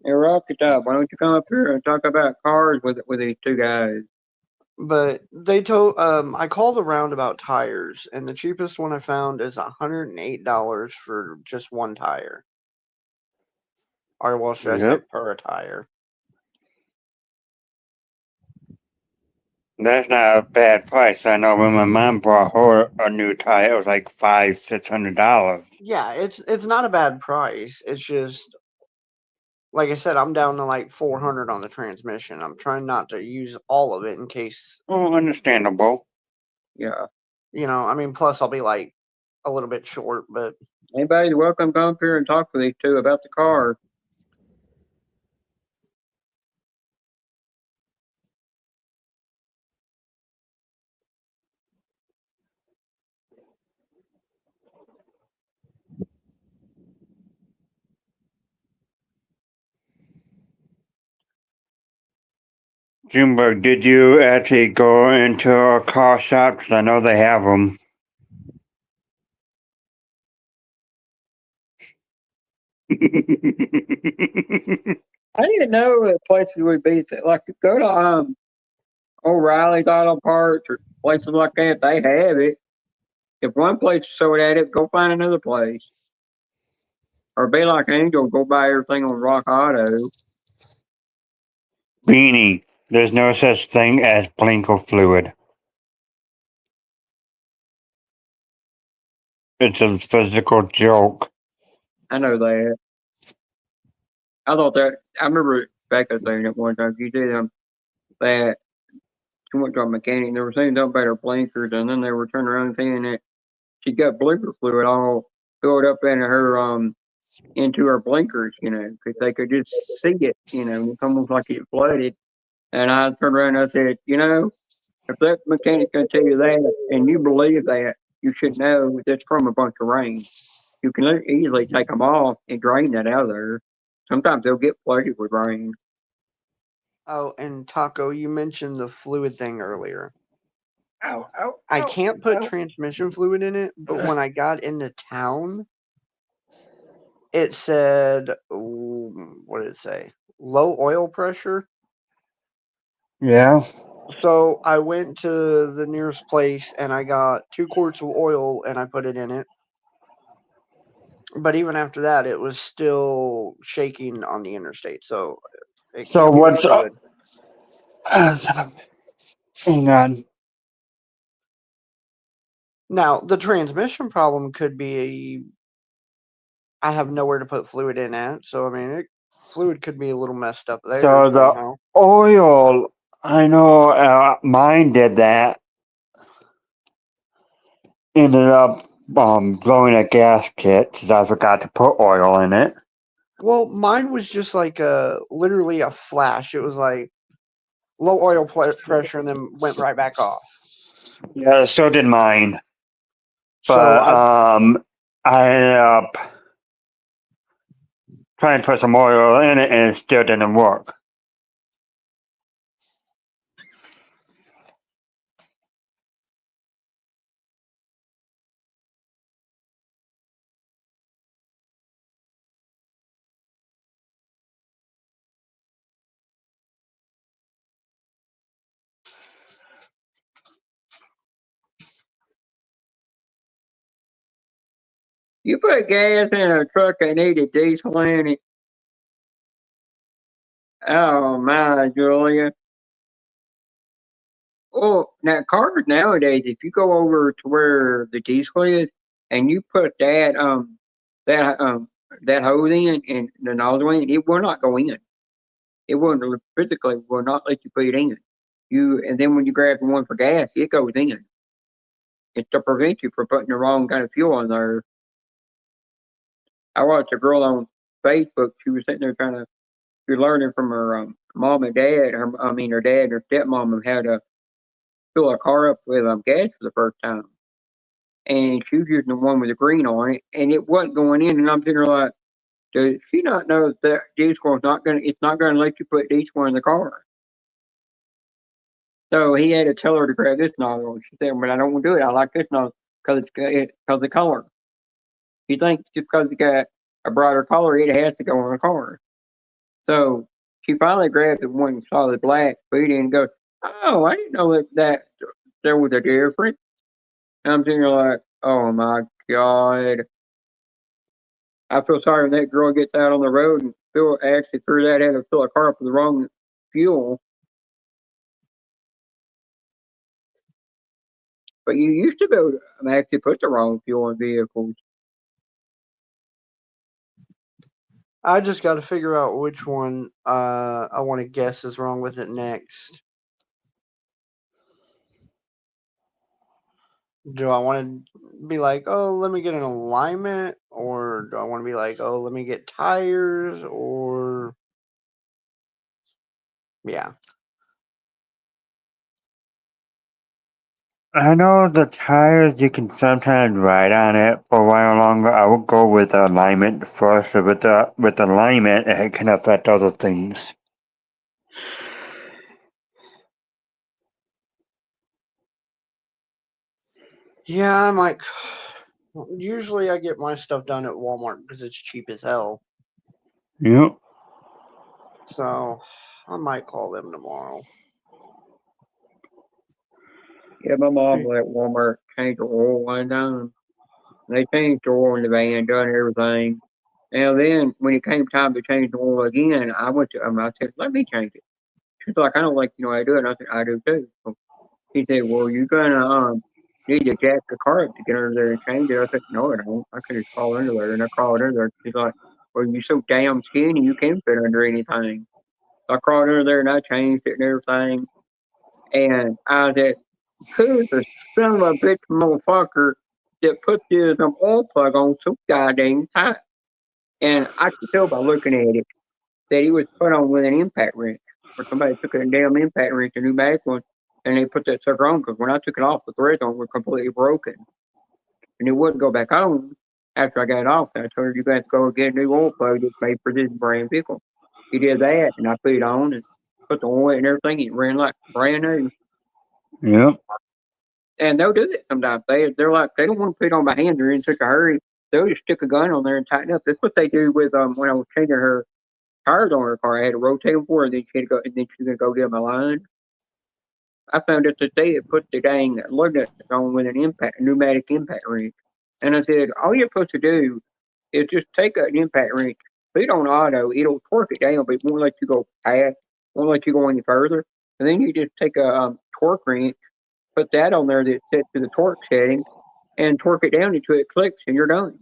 Speaker 1: Hey, Rocky Top, why don't you come up here and talk about cars with these two guys?
Speaker 3: But they told I called around about tires, and the cheapest one I found is $108 for just one tire. Or well, should I say
Speaker 2: Yep.
Speaker 3: per tire?
Speaker 2: That's not a bad price. I know when my mom bought her a new tire, it was like $500-$600.
Speaker 3: Yeah, it's not a bad price. It's just like I said, I'm down to like 400 on the transmission. I'm trying not to use all of it in case,
Speaker 2: Oh, understandable.
Speaker 1: Yeah.
Speaker 3: I mean, plus I'll be like a little bit short, but
Speaker 1: Anybody's welcome to come up here and talk with these two about the car.
Speaker 2: Junebug, did you actually go into a car shop? Because I know they have them.
Speaker 1: I didn't know that places would be like go to O'Reilly's Auto Parts or places like that. They have it. If one place sold at it, go find another place. Or be like Angel, go buy everything on Rock Auto.
Speaker 2: Beanie, there's no such thing as blinker fluid. It's a physical joke.
Speaker 1: I know that. I thought that. I remember Becca saying it one time. She did that she went to a mechanic. And they were saying something about her blinkers, and then they were turning around and saying that she got blinker fluid all filled up into her blinkers, because they could just see it, it's almost like it flooded. And I turned around and I said, if that mechanic can tell you that and you believe that, you should know that's from a bunch of rain. You can easily take them off and drain that out of there. Sometimes they'll get flooded with rain.
Speaker 3: oh, and Taco, you mentioned the fluid thing earlier.
Speaker 2: Ow, ow,
Speaker 3: I
Speaker 2: ow,
Speaker 3: can't put
Speaker 2: ow.
Speaker 3: transmission fluid in it, but when I got into town, it said what did it say? Low oil pressure.
Speaker 2: Yeah.
Speaker 3: So I went to the nearest place and I got 2 quarts of oil and I put it in it. But even after that, it was still shaking on the interstate. So it
Speaker 2: So
Speaker 3: can't be the
Speaker 2: what's up?
Speaker 3: fluid.
Speaker 2: Hang on.
Speaker 3: Now, the transmission problem could be I have nowhere to put fluid in at. So, I mean, fluid could be a little messed up there
Speaker 2: So the
Speaker 3: somehow.
Speaker 2: oil, I know mine did that. Ended up blowing a gasket because I forgot to put oil in it.
Speaker 3: Well, mine was just like literally a flash. It was like low oil pressure and then went right back off.
Speaker 2: Yeah, so did mine.
Speaker 3: So
Speaker 2: But
Speaker 3: I
Speaker 2: I ended up trying to put some oil in it and it still didn't work.
Speaker 1: You put gas in a truck that needed diesel in it. Oh my, Julia. Well, now cars nowadays, if you go over to where the diesel is and you put that that hose in and the nozzle in, it will not go in. It will not let you put it in. And then when you grab the one for gas, it goes in. It's to prevent you from putting the wrong kind of fuel in there. I watched a girl on Facebook. She was sitting there she was learning from her mom and dad. Her dad and her stepmom how to fill a car up with gas for the first time. And she was using the one with the green on it, and it wasn't going in. And I'm sitting there like, does she not know that diesel is not going? It's not going to let you put diesel in the car. So he had to tell her to grab this nozzle. She said, "But I don't want to do it. I like this nozzle because because the color." He thinks just because it got a brighter color, it has to go in the car. So she finally grabbed the one solid black, put it in, and goes, "Oh, I didn't know that there was a difference." And I'm sitting there like, "Oh my god." I feel sorry when that girl gets out on the road and actually figures out how to fill a car up with the wrong fuel. But you used to be able to actually put the wrong fuel in vehicles.
Speaker 3: I just got to figure out which one I want to guess is wrong with it next. Do I want to be like, oh, let me get an alignment? Or do I want to be like, oh, let me get tires? Or, yeah.
Speaker 2: I know the tires you can sometimes ride on it for a while longer. I would go with alignment first. With alignment, it can affect other things.
Speaker 3: Yeah, I might. Usually I get my stuff done at Walmart because it's cheap as hell.
Speaker 2: Yep.
Speaker 3: So I might call them tomorrow.
Speaker 1: Yeah, my mom let Walmart change the oil one time. They changed the oil in the van, done everything. Now then, when it came time to change the oil again, I went to I said, "Let me change it." She's like, "I don't like how I do it." And I said, "I do too." So he said, "Well, you're gonna need to jack the car up to get under there and change it." I said, "No, I don't. I can just crawl under there." And I crawled under there. She's like, "Well, you're so damn skinny, you can't fit under anything." So I crawled under there and I changed it and everything. And I said, "Who's the son of a bitch motherfucker that put this oil plug on so goddamn tight?" And I could tell by looking at it that it was put on with an impact wrench. Or somebody took a damn impact wrench, a pneumatic one, and they put that sucker on. Because when I took it off, the threads on were completely broken. And it wouldn't go back on after I got it off. And I told her, "You got to go get a new oil plug that's made for this brand vehicle." He did that, and I put it on and put the oil and everything. It ran like brand new.
Speaker 2: Yep.
Speaker 1: And they'll do that sometimes. They're like they don't want to put it on by hand. They're in such a hurry. They'll just stick a gun on there and tighten up. That's what they do with when I was changing her tires on her car. I had to rotate them for her, and then she had to go, and then she's gonna go get my line. I found out that they had put the dang lug nuts on with a pneumatic impact wrench. And I said, all you're supposed to do is just take an impact wrench, put it on auto, it'll torque it down, but it won't let you go past, won't let you go any further. And then you just take a torque wrench, put that on there that's set to the torque setting, and torque it down until it clicks, and you're done.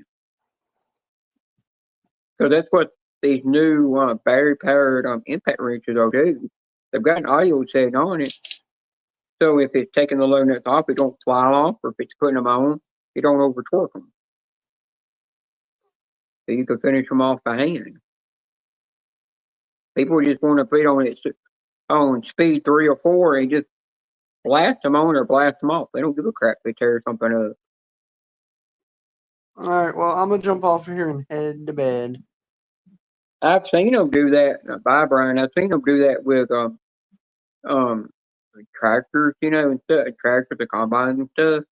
Speaker 1: So that's what these new battery powered impact wrenches will do. They've got an audio setting on it. So if it's taking the lug nuts off, it don't fly off, or if it's putting them on, it don't over torque them. So you can finish them off by hand. People just want to put on it on speed 3 or 4 and just blast them on or blast them off. They don't give a crap if they tear something up.
Speaker 3: All right, well, I'm gonna jump off here and head to bed.
Speaker 1: I've seen them do that. Bye, Brian. I've seen them do that with tractors, and stuff, tractors, the combines and stuff,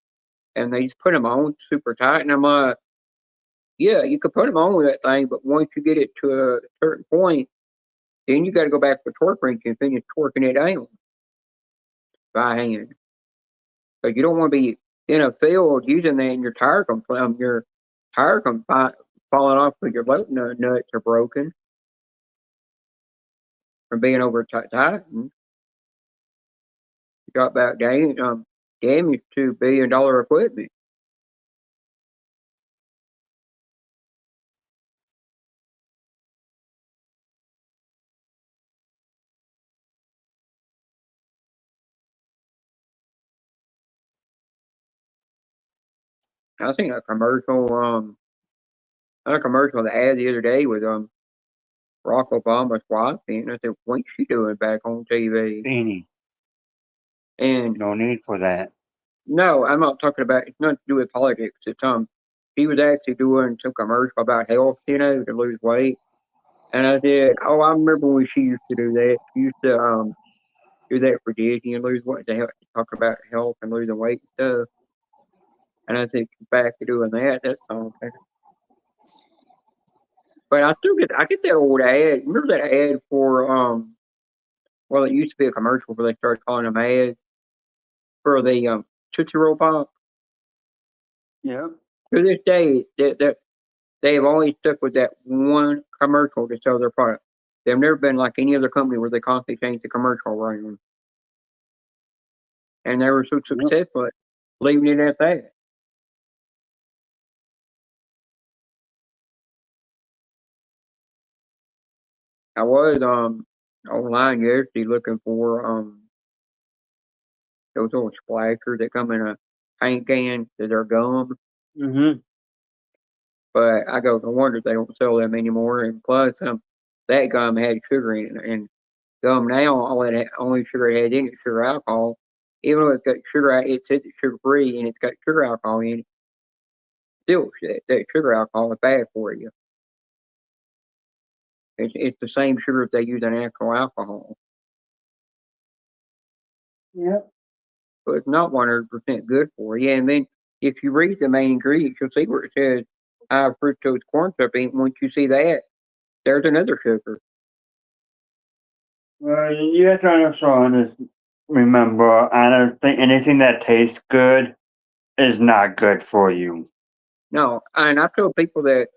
Speaker 1: and they just put them on super tight. And I'm like, yeah, you could put them on with that thing, but once you get it to a certain point, then you got to go back to the torque wrench and finish torquing it down by hand. But you don't want to be in a field using that, and your tire can falling off because your load nuts are broken from being over tightened. You got about damage to $2 billion equipment. I seen a commercial, the ad the other day with Barack Obama's wife, and I said, "What's she doing back on TV?"
Speaker 2: Beanie.
Speaker 1: And
Speaker 2: No need for that.
Speaker 1: no, I'm not talking about. It's nothing to do with politics. It's he was actually doing some commercial about health, to lose weight. And I said, "Oh, I remember when she used to do that. She used to do that for Disney and lose weight. They talk about health and losing weight and stuff." And I said, "Back to doing that. That's something." But I get that old ad. Remember that ad for well, it used to be a commercial, but they started calling them ads for the Tootsie Roll Pop.
Speaker 2: Yeah.
Speaker 1: To this day, they have always stuck with that one commercial to sell their product. They've never been like any other company where they constantly change the commercial around. And they were so successful at leaving it at that. I was online yesterday looking for those little splashers that come in a paint can that are gum.
Speaker 2: Mm-hmm.
Speaker 1: But I go, no wonder they don't sell them anymore. And plus, that gum had sugar in it, and gum now only sugar it has in it is sugar alcohol. Even though it's got sugar, it says it's sugar free, and it's got sugar alcohol in it. Still, that sugar alcohol is bad for you. It's the same sugar they use in actual alcohol.
Speaker 2: Yep.
Speaker 1: So it's not 100% good for you. And then if you read the main ingredients, you'll see where it says high fructose corn syrup. And once you see that, there's another sugar.
Speaker 2: Well, you have to remember, I don't think anything that tastes good is not good for you.
Speaker 1: No, and I tell people that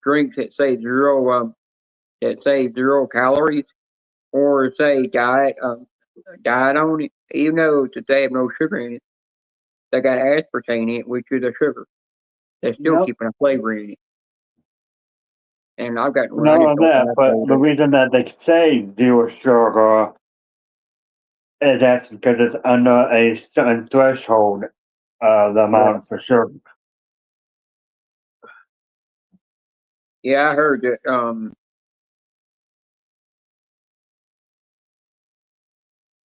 Speaker 1: drinks that say zero calories or say diet on it, even though they have no sugar in it, they got aspartame in it, which is a sugar. They're still
Speaker 2: Yep.
Speaker 1: keeping a flavor in it. And I've got
Speaker 2: Not only that, but the reason that they say zero sugar is that's because it's under a certain threshold of the amount for sugar.
Speaker 1: Yeah, I heard that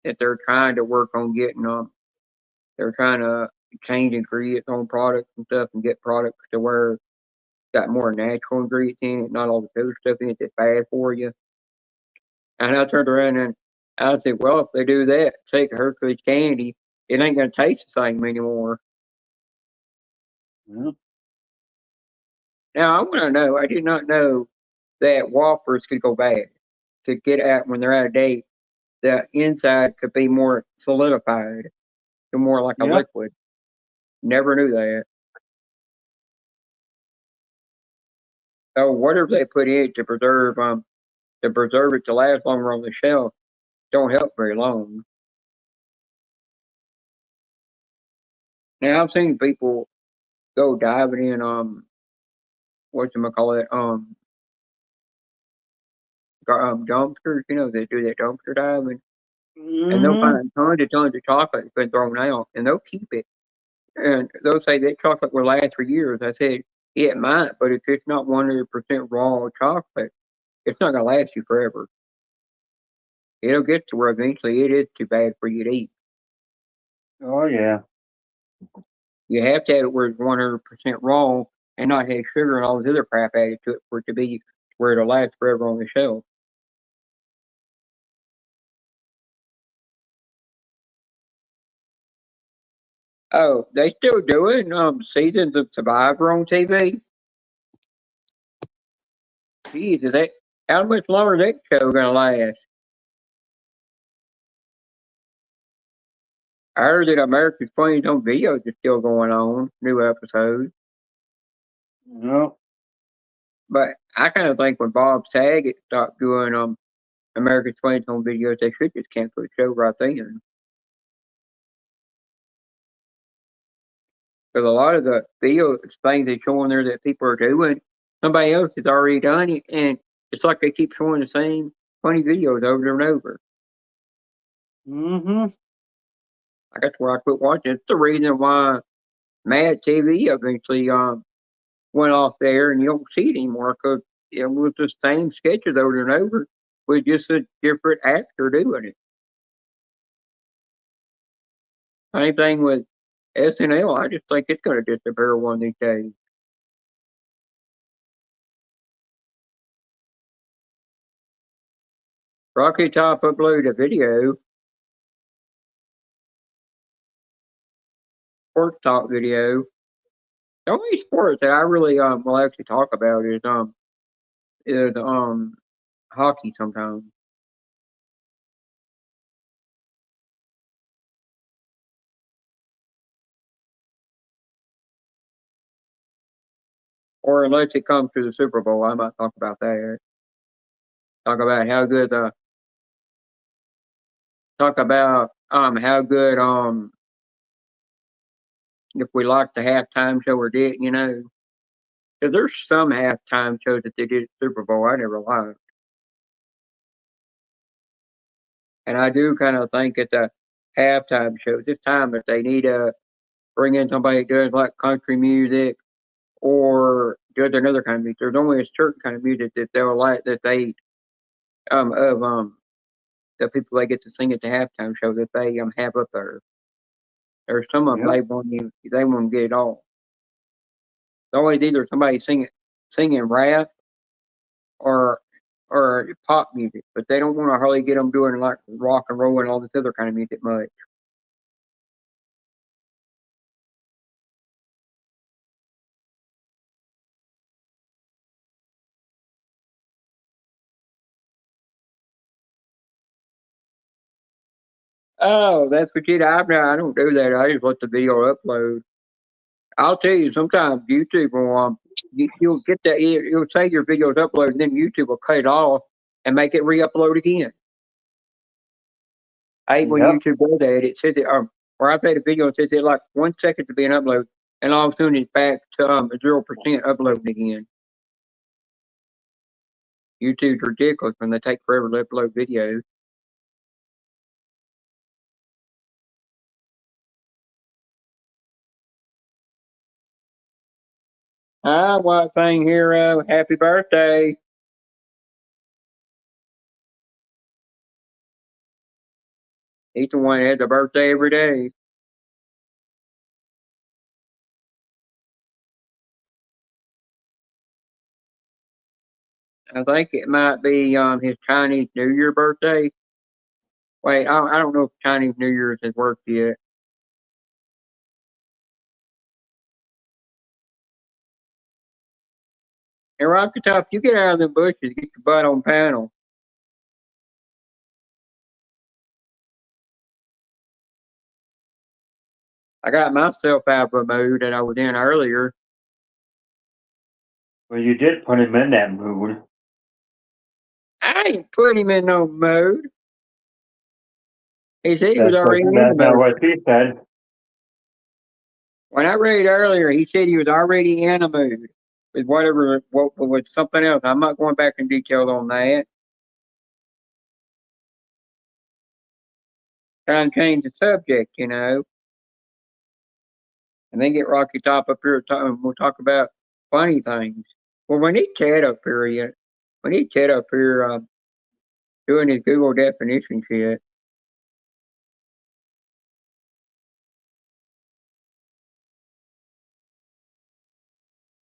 Speaker 1: that they're trying to work on getting they're trying to change ingredients on products and stuff and get products to where it's got more natural ingredients in it, not all the food stuff in it that's bad for you. And I turned around and I said, well, if they do that, take Hercules candy, it ain't gonna taste the same anymore.
Speaker 2: Yeah.
Speaker 1: Now I want to know. I did not know that Whoppers could go bad. could get out when they're out of date. The inside could be more solidified, and more like a
Speaker 2: Yeah.
Speaker 1: liquid. Never knew that. So whatever they put in it to preserve it to last longer on the shelf don't help very long. Now I've seen people go diving in whatchamacallit, dumpsters, they do that dumpster diving, and they'll
Speaker 2: Mm-hmm.
Speaker 1: find tons of chocolate that's been thrown out, and they'll keep it, and they'll say that chocolate will last for years. I said, it might, but if it's not 100% raw chocolate, it's not gonna last you forever. It'll get to where eventually it is too bad for you to eat.
Speaker 2: Oh yeah.
Speaker 1: You have to have it where it's 100% raw and not have sugar and all this other crap added to it for it to be where it'll last forever on the shelf. Oh, they still doing seasons of Survivor on TV. Jeez, how much longer is that show gonna last? I heard that America's Funniest Home Videos is still going on, new episodes.
Speaker 2: No.
Speaker 1: But I kind of think when Bob Saget stopped doing America's Funniest Home Videos, they should just cancel the show right then. Because a lot of the video things they show on there that people are doing, somebody else has already done it, and it's like they keep showing the same funny videos over and over.
Speaker 2: Mm-hmm.
Speaker 1: That's where I quit watching. It's the reason why Mad TV eventually went off there, and you don't see it anymore because it was the same sketches over and over with just a different actor doing it. Same thing with SNL. I just think it's going to disappear one of these days. Rocky Top uploaded a video, sports talk video. The only sport that I really will actually talk about is hockey sometimes. Or unless it comes to the Super Bowl, I might talk about that. Talk about how good the talk about how good if we like the halftime show or didn't. Because there's some halftime shows that they did at Super Bowl I never liked. And I do kind of think at the halftime shows, this time that they need to bring in somebody that does like country music or does another kind of music. There's only a certain kind of music that they'll like that they of the people they get to sing at the halftime show that they have up there. There's some of them
Speaker 2: Yep.
Speaker 1: they won't get it all. It's always either somebody singing rap or pop music, but they don't want to hardly get them doing like rock and roll and all this other kind of music much. Oh, that's what you do. I don't do that. I just let the video upload. I'll tell you, sometimes YouTube will you'll get that you'll say your video's uploaded, and then YouTube will cut it off and make it re-upload again. I hate when
Speaker 2: Yep.
Speaker 1: YouTube does that. It says it or I've made a video and says it like 1 second to be an upload, and all of a sudden it's back to 0% uploading again. YouTube's ridiculous when they take forever to upload videos. Hi, White Fang Hero. Happy birthday. He's the one that has a birthday every day. I think it might be his Chinese New Year birthday. Wait, I don't know if Chinese New Year's has worked yet. And Rocky Top, you get out of the bushes, get your butt on panel. I got myself out of a mood that I was in earlier.
Speaker 2: Well, you did put him in that mood.
Speaker 1: I didn't put him in no mood. He said he was already in the
Speaker 2: That's not
Speaker 1: mood.
Speaker 2: what he said.
Speaker 1: When I read earlier, he said he was already in a mood with whatever, with something else. I'm not going back in detail on that. Trying to change the subject, and then get Rocky Top up here. We'll talk about funny things. Well, we need Chad up here. We need Chad up here doing his Google definition shit.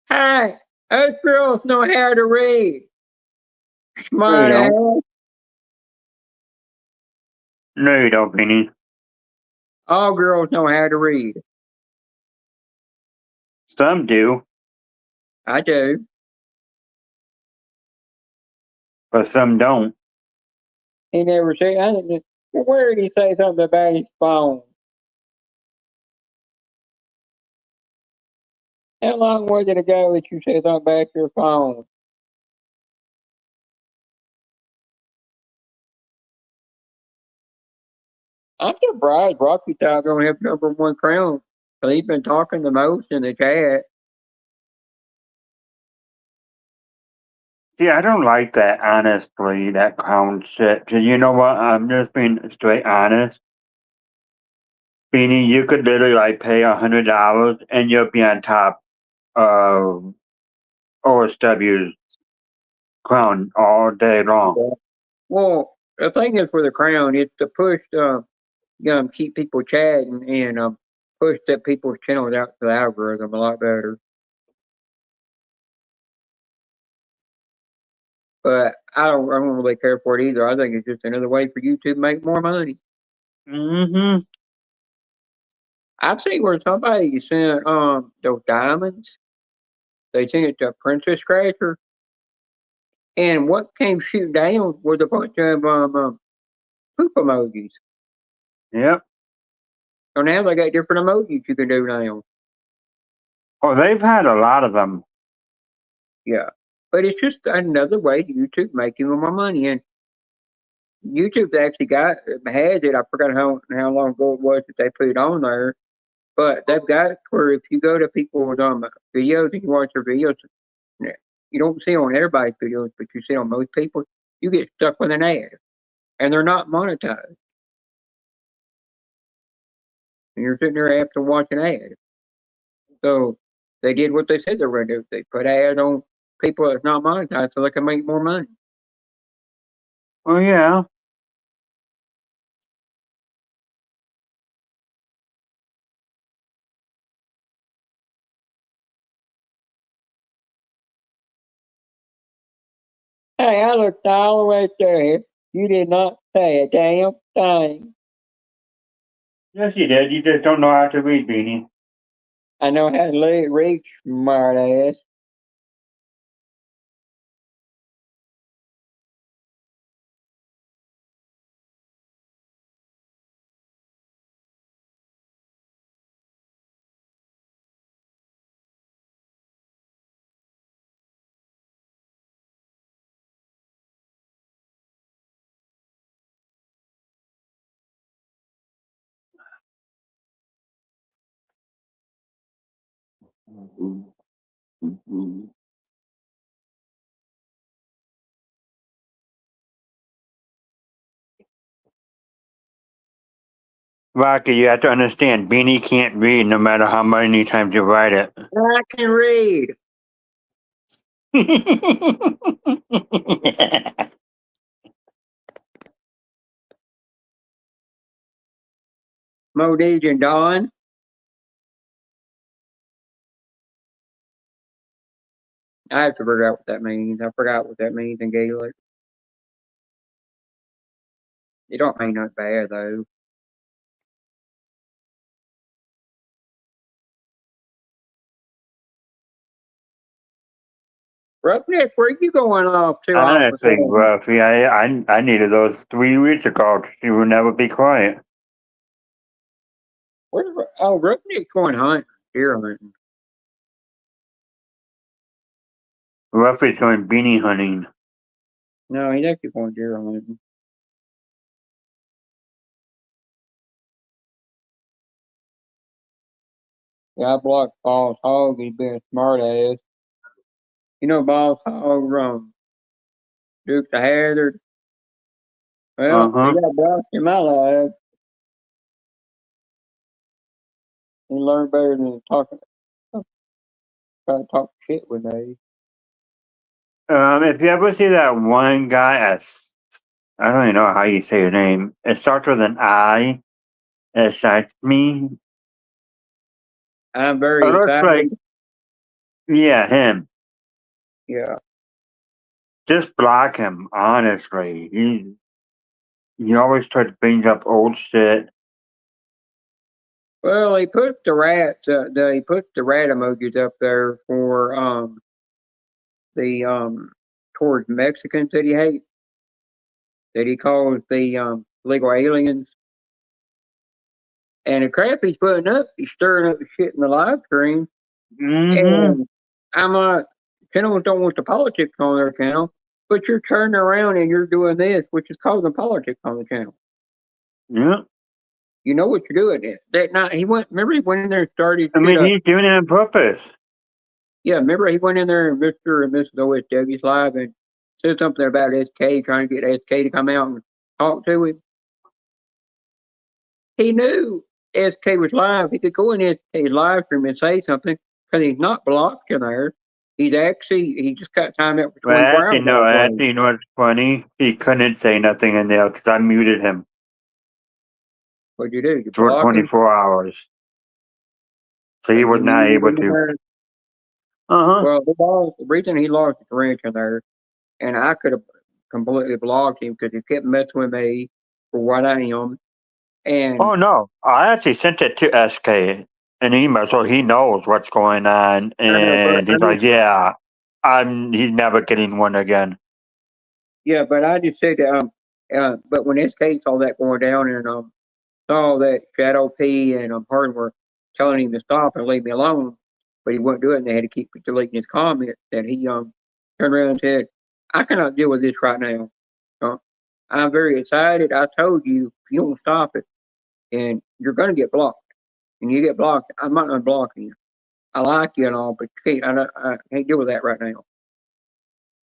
Speaker 1: Hi, us girls know how to read. Smart ass.
Speaker 2: No, you don't, Beanie.
Speaker 1: All girls know how to read.
Speaker 2: Some do,
Speaker 1: I do.
Speaker 2: but some don't.
Speaker 1: He never said. I didn't. Where did he say something about his phone? How long was it ago that you said something about your phone? I'm surprised Rocky Top don't have #1 crown. But he's been talking the most in the chat.
Speaker 2: See, I don't like that, honestly, that clown shit. 'Cause you know what? I'm just being straight honest. Beanie, you could literally like pay $100 and you'll be on top of OSW's crown all day long.
Speaker 1: Well, the thing is for the crown, it's to push, keep people chatting and push the people's channels out to the algorithm a lot better. But I don't really care for it either. I think it's just another way for YouTube to make more money.
Speaker 2: Mm-hmm.
Speaker 1: I've seen where somebody sent those diamonds. They sent it to Princess Scratcher, and what came shooting down was a bunch of poop emojis.
Speaker 2: Yep.
Speaker 1: So now they got different emojis you can do now.
Speaker 2: Oh, they've had a lot of them.
Speaker 1: Yeah, but it's just another way to YouTube making more money, and YouTube's actually has it. I forgot how long ago it was that they put it on there, but they've got it where if you go to people's videos and you watch their videos, you don't see it on everybody's videos, but you see it on most people, you get stuck with an ad, and they're not monetized. And you're sitting there after watching ads. So they did what they said they were going to do. They put ads on people that's not monetized so they can make more money.
Speaker 2: Oh, yeah.
Speaker 1: Hey, I looked all the way through. You did not say a damn thing.
Speaker 2: Yes, you did. You just don't know how to read, Beanie.
Speaker 1: I know how to read, smart ass.
Speaker 2: Rocky, you have to understand, Beanie can't read no matter how many times you write it.
Speaker 1: I can read. Modij and Don. I have to figure out what that means. I forgot what that means in Gaelic. It don't mean nothing bad though. Roughneck, where you going off to?
Speaker 2: Honestly, Ruffy, I needed those 3 weeks ago. She will never be quiet.
Speaker 1: Roughnec's going hunting, deer hunting.
Speaker 2: Ruffy's going beanie hunting.
Speaker 1: No, he's actually going deer hunting. Yeah, I blocked Boss Hog. He's been a smart ass. You know, Boss Hog, Duke the Hazard. Well,
Speaker 2: Uh-huh.
Speaker 1: he got blocked in my life. He learned better than talking, trying to talk shit with me.
Speaker 2: If you ever see that one guy I don't even know how you say your name. It starts with an I. It's like me.
Speaker 1: I'm
Speaker 2: It
Speaker 1: very
Speaker 2: looks like,
Speaker 1: excited.
Speaker 2: yeah, him.
Speaker 1: Yeah.
Speaker 2: Just block him, honestly. He always tries to bring up old shit.
Speaker 1: Well, he put the rats. He put the rat emojis up there for the towards Mexicans that he hates. That he calls the legal aliens. And the crap he's putting up, he's stirring up the shit in the live stream.
Speaker 2: Mm-hmm.
Speaker 1: And I'm like, channels don't want the politics on their channel, but you're turning around and you're doing this, which is causing politics on the channel.
Speaker 2: Yeah.
Speaker 1: You know what you're doing. That night he went. Remember he went in there and started.
Speaker 2: I mean, he's doing it on purpose.
Speaker 1: Yeah, remember he went in there and Mr. and Mrs. OSW's live and said something about SK trying to get SK to come out and talk to him. He knew SK was live. He could go in SK's live stream and say something because he's not blocked in there. He just got time out for
Speaker 2: Well,
Speaker 1: 24 hours.
Speaker 2: you know what's funny? He couldn't say nothing in there because I muted him
Speaker 1: What'd you do? You
Speaker 2: for
Speaker 1: block him?
Speaker 2: 24 hours. So he was not able to. Uh-huh.
Speaker 1: Well, the reason he lost the wrench in there, and I could have completely blocked him because he kept messing with me for what I am. And
Speaker 2: Oh, no. I actually sent it to SK an email so he knows what's going on. And he's like, yeah, he's never getting one again.
Speaker 1: yeah, but I just said but when SK saw that going down and saw that Shadow P and Harden were telling him to stop and leave me alone, but he wouldn't do it, and they had to keep deleting his comments. That he turned around and said, "I cannot deal with this right now. I'm very excited. I told you if you don't stop it, and you're going to get blocked. And you get blocked, I'm not unblocking you. I like you and all, but I can't deal with that right now."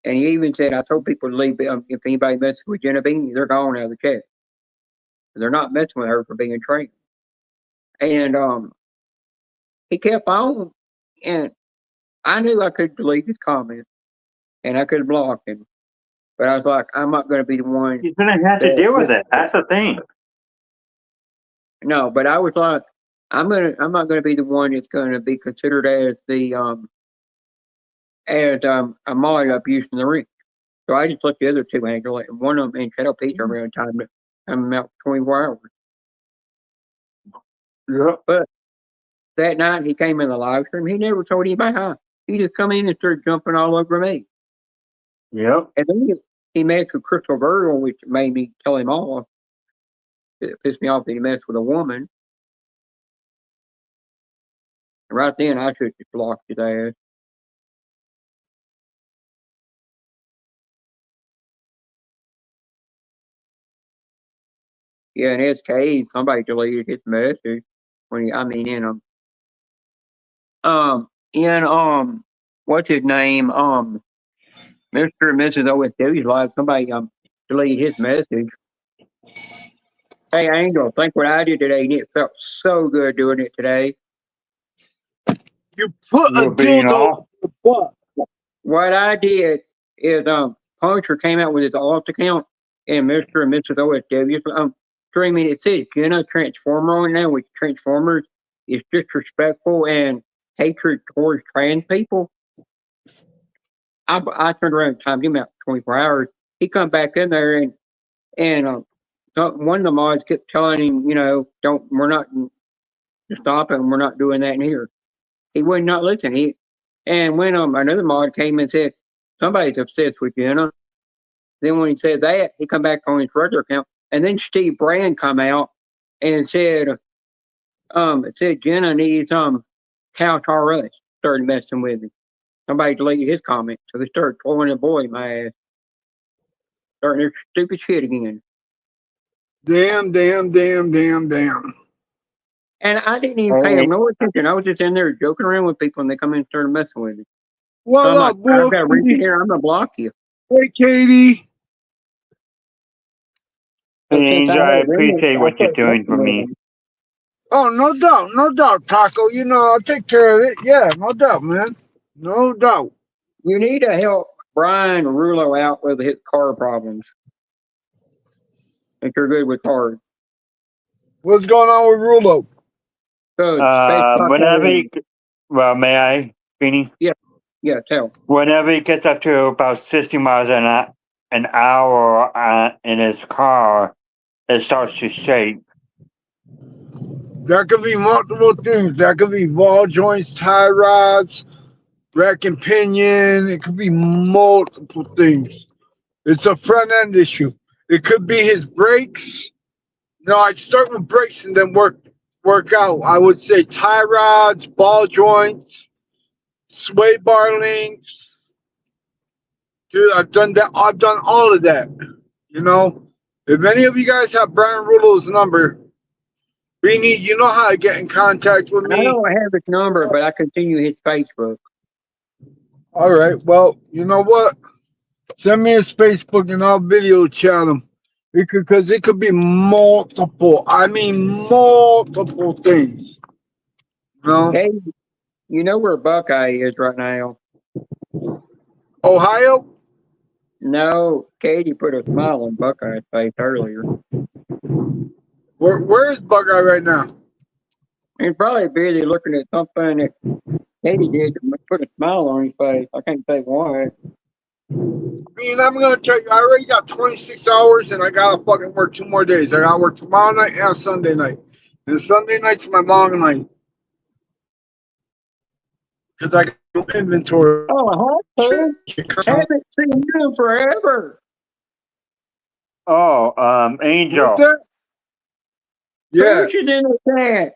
Speaker 1: And he even said, "I told people to leave if anybody messes with Genevieve, they're gone out of the chat. They're not messing with her for being trained." And he kept on, and I knew I could delete his comments and I could have blocked him, but I was like, I'm not going to be the one.
Speaker 2: He's going to have to deal with it. That's the thing.
Speaker 1: No, but I was like, I'm not going to be the one that's going to be considered as a mod abuse in the ring. So I just let the other two handle it, and one of them and Shadow Peach around time to come out 24 hours.
Speaker 2: Yeah.
Speaker 1: But that night he came in the live stream. He never told anybody hi. He just come in and started jumping all over me.
Speaker 2: Yep.
Speaker 1: And then he messed with Crystal Virgil, which made me tell him off. It pissed me off that he messed with a woman. And right then, I should have just blocked his ass. Yeah, and SK, somebody deleted his message when what's his name? Mr. and Mrs. OSW's live, somebody deleted his message. Hey Angel, think what I did today, and it felt so good doing it today.
Speaker 3: You put a dildo.
Speaker 1: What I did is Puncture came out with his alt account and Mr. and Mrs. OSW streaming. It says Jenna Transformer on now, which Transformers is disrespectful and hatred towards trans people. I turned around and timed him out for 24 hours. He come back in there and one of the mods kept telling him, we're not stopping, we're not doing that in here. He would not listen. And when another mod came and said, somebody's obsessed with Jenna. Then when he said that, he come back on his regular account. And then Steve Brand come out and said, It said Jenna needs couch RS. Started messing with me. Somebody deleted his comment, so they started throwing a boy in my ass. Starting their stupid shit again.
Speaker 4: Damn.
Speaker 1: And I didn't even pay them no attention. I was just in there joking around with people, and they come in and started messing with me. So
Speaker 4: What
Speaker 1: I'm
Speaker 4: up,
Speaker 1: like, I've got to reach in
Speaker 4: boy?
Speaker 1: here. I'm gonna block you.
Speaker 4: Hey, Katie.
Speaker 1: So since
Speaker 5: Angel,
Speaker 1: I
Speaker 5: I
Speaker 1: had them,
Speaker 5: appreciate
Speaker 1: I
Speaker 5: what you're
Speaker 1: started
Speaker 5: doing
Speaker 1: messing
Speaker 5: for
Speaker 1: with
Speaker 5: me.
Speaker 1: them.
Speaker 4: Oh, no doubt, Taco. You know, I'll take care of it. Yeah, no doubt, man. No doubt.
Speaker 1: You need to help Brian Rulo out with his car problems. If you're good with cars.
Speaker 4: What's going on with Rulo?
Speaker 1: Good. Space
Speaker 5: Whenever
Speaker 1: Taco.
Speaker 5: well, may I, Beanie?
Speaker 1: Yeah, tell.
Speaker 5: Whenever he gets up to about 60 miles an hour in his car, it starts to shake.
Speaker 4: That could be multiple things. That could be ball joints, tie rods, rack and pinion. It could be multiple things. It's a front end issue. It could be his brakes. No, I'd start with brakes and then work out. I would say tie rods, ball joints, sway bar links. Dude, I've done that. I've done all of that. You know, if any of you guys have Brian Rulo's number, you know how to get in contact with
Speaker 1: I
Speaker 4: me.
Speaker 1: don't have his number, but I continue his Facebook.
Speaker 4: All right. Well, you know what? Send me his Facebook and I'll video chat him. Because it could be multiple. I mean, multiple things. You know,
Speaker 1: Hey, you know where Buckeye is right now?
Speaker 4: Ohio.
Speaker 1: No, Katie put a smile on Buckeye's face earlier.
Speaker 4: Where is Buckeye right now?
Speaker 1: He's probably busy looking at something that Katie did to put a smile on his face. I can't say why.
Speaker 4: I mean, I'm gonna tell you, I already got 26 hours, and I gotta fucking work 2 more days. I gotta work tomorrow night and Sunday night. And Sunday night's my long night because I got no inventory.
Speaker 1: Oh, hi, haven't seen you in forever.
Speaker 5: Oh, Angel.
Speaker 4: What's that? Yeah.
Speaker 1: Pooch is in the chat.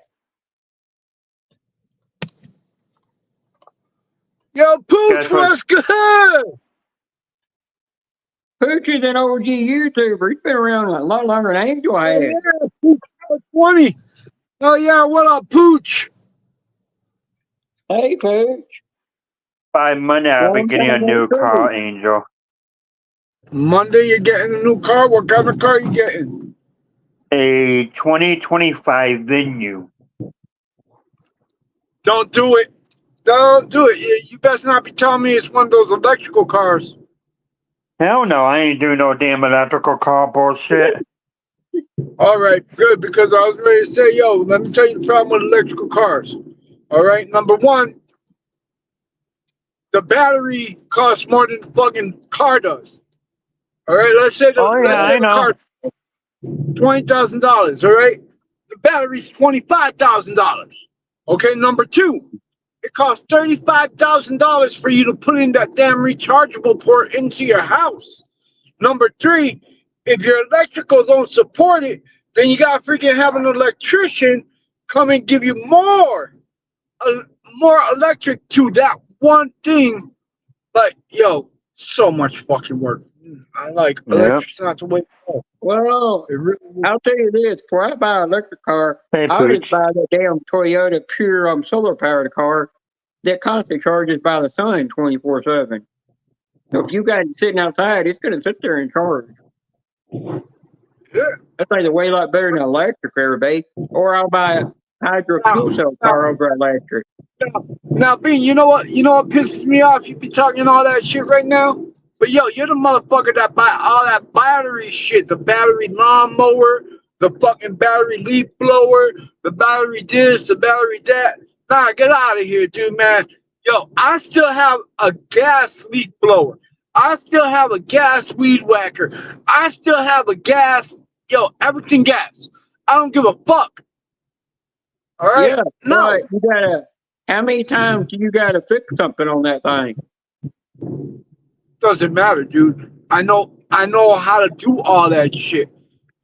Speaker 4: Yo, Pooch,
Speaker 5: Guess what?
Speaker 4: what's good?
Speaker 1: Pooch is an OG YouTuber. He's been around a lot longer than Angel
Speaker 4: Oh,
Speaker 1: has.
Speaker 4: yeah, Pooch 20. Oh yeah, what up, Pooch?
Speaker 1: Hey, Pooch.
Speaker 5: By Monday, I'll be
Speaker 1: Long
Speaker 5: getting a
Speaker 1: time no
Speaker 5: new car,
Speaker 1: see.
Speaker 5: Angel.
Speaker 4: Monday, you're getting a new car. What kind of car you getting?
Speaker 5: A 2025 Venue.
Speaker 4: Don't do it. Don't do it. You best not be telling me it's one of those electrical cars.
Speaker 5: Hell no, I ain't doing no damn electrical car bullshit.
Speaker 4: All right, good, because I was ready to say, yo, let me tell you the problem with electrical cars. All right, number one, the battery costs more than the fucking car does. All right, let's say
Speaker 5: Oh, yeah, I
Speaker 4: the
Speaker 5: know.
Speaker 4: car $20,000. All right, the battery's $25,000. Okay, number two, it costs $35,000 for you to put in that damn rechargeable port into your house. Number three, if your electrical don't support it, then you gotta freaking have an electrician come and give you more electric to that one thing. But yo, so much fucking work. I like
Speaker 5: Yep.
Speaker 4: electric's not the way to go.
Speaker 1: Well,
Speaker 4: It really is.
Speaker 1: I'll tell you this: before I buy an electric car,
Speaker 5: Hey,
Speaker 1: I'll just
Speaker 5: Pooch.
Speaker 1: buy the damn Toyota pure solar powered car that constantly charges by the sun 24/7. So if you got it sitting outside, it's going to sit there and charge.
Speaker 4: Yeah.
Speaker 1: That's like way a lot better than electric, everybody. Or I'll buy a hydro fuel cell car over electric.
Speaker 4: Now, Bean, you know what pisses me off? You be talking all that shit right now, but yo, you're the motherfucker that buy all that battery shit, the battery lawnmower, the fucking battery leaf blower, the battery this, the battery that. Nah, get out of here, dude, man. Yo, I still have a gas leaf blower. I still have a gas weed whacker. I still have a gas, everything gas. I don't give a fuck. All right?
Speaker 1: Yeah,
Speaker 4: No.
Speaker 1: but you gotta. How many times do you gotta fix something on that thing?
Speaker 4: Doesn't matter, dude. I know how to do all that shit.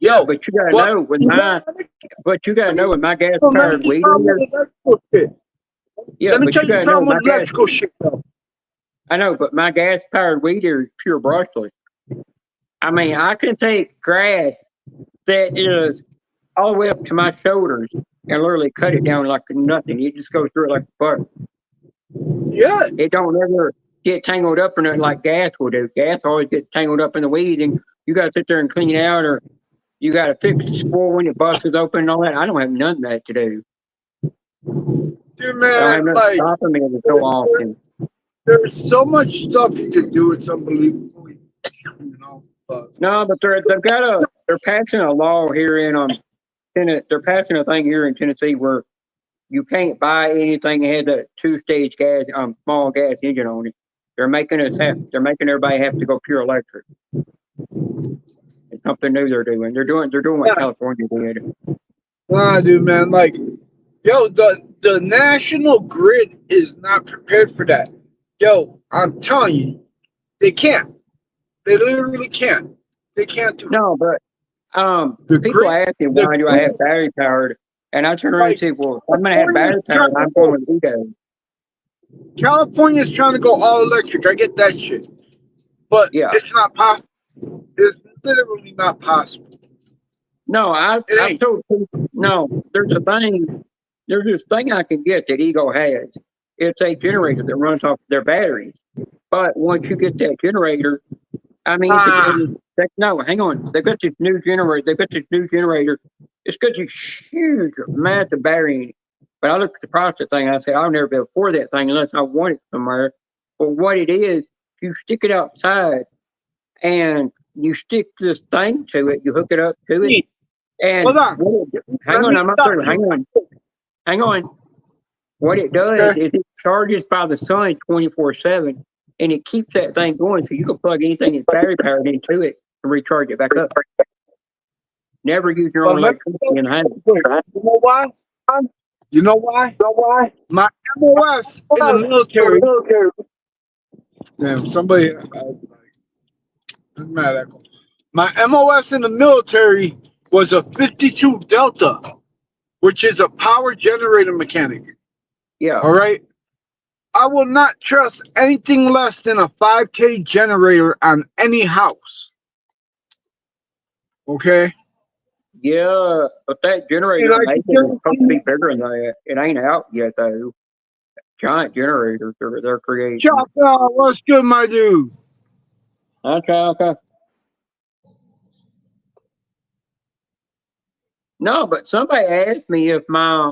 Speaker 4: Yo,
Speaker 1: But you gotta
Speaker 4: what-
Speaker 1: know with
Speaker 4: you
Speaker 1: my,
Speaker 4: gotta-
Speaker 1: but you gotta know with my gas
Speaker 4: let me
Speaker 1: powered
Speaker 4: tell you
Speaker 1: weed
Speaker 4: problem
Speaker 1: eater.
Speaker 4: with electrical shit.
Speaker 1: Yeah,
Speaker 4: Let me
Speaker 1: but
Speaker 4: tell
Speaker 1: you
Speaker 4: you the
Speaker 1: gotta know
Speaker 4: problem
Speaker 1: my
Speaker 4: with
Speaker 1: gas.
Speaker 4: electrical shit, though.
Speaker 1: I know, but my gas powered weed eater is pure brushless. I mean, I can take grass that is all the way up to my shoulders and literally cut it down like nothing. It just goes through it like butter.
Speaker 4: Yeah,
Speaker 1: It don't ever get tangled up in it like gas will do. Gas always gets tangled up in the weeds, and you got to sit there and clean it out, or you got to fix the spoil when it busts open and all that. I don't have none of that to do.
Speaker 4: dude,
Speaker 1: I don't
Speaker 4: man,
Speaker 1: have nothing
Speaker 4: like
Speaker 1: stopping me every so often.
Speaker 4: there's so much stuff you can do. It's unbelievable, you know. But
Speaker 1: No, but they're passing a law here in they're passing a thing here in Tennessee where you can't buy anything that has a 2-stage gas small gas engine on it. They're making everybody have to go pure electric. It's something new they're doing. They're doing what
Speaker 4: Yeah.
Speaker 1: California did.
Speaker 4: nah, dude, man, like, yo, the national grid is not prepared for that. Yo, I'm telling you, they can't. They literally can't. They can't do it.
Speaker 1: No, but
Speaker 4: The
Speaker 1: people
Speaker 4: grid,
Speaker 1: ask me
Speaker 4: the
Speaker 1: why do I have
Speaker 4: grid,
Speaker 1: battery powered, and I turn around and
Speaker 4: like
Speaker 1: say, well, if I'm gonna have battery powered, I'm going with Eco.
Speaker 4: California's trying to go all electric. I get that shit, but
Speaker 1: Yeah.
Speaker 4: it's not possible. It's literally not possible.
Speaker 1: No, I've
Speaker 4: ain't.
Speaker 1: told people, no, there's this thing I can get that Ego has. It's a generator that runs off their batteries. But once you get that generator, I mean, no, hang on. They've got this new generator. It's got this huge, massive battery in it. But I looked at the price of the thing and I said, I'll never be able to afford that thing unless I want it somewhere. But what it is, you stick it outside and you stick this thing to it, you hook it up to it. And
Speaker 4: Hold on.
Speaker 1: hang on, I'm not through. Hang on. What it does
Speaker 4: Okay.
Speaker 1: is it charges by the sun 24/7, and it keeps that thing going. So you can plug anything that's battery powered into it and recharge it back up. Never use your own
Speaker 4: But let me
Speaker 1: electricity in the house.
Speaker 4: You know why? You know why? My MOS in the military. Damn, somebody. I'm mad at me. My MOS in the military was a 52 Delta, which is a power generator mechanic.
Speaker 1: Yeah.
Speaker 4: All right. I will not trust anything less than a 5K generator on any house. Okay.
Speaker 1: Yeah, but that generator
Speaker 4: And I
Speaker 1: making
Speaker 4: can
Speaker 1: is supposed to be bigger than that. It ain't out yet though. Giant generators they're creating.
Speaker 4: Chopper, what's good, my dude?
Speaker 1: Okay. No, but somebody asked me if my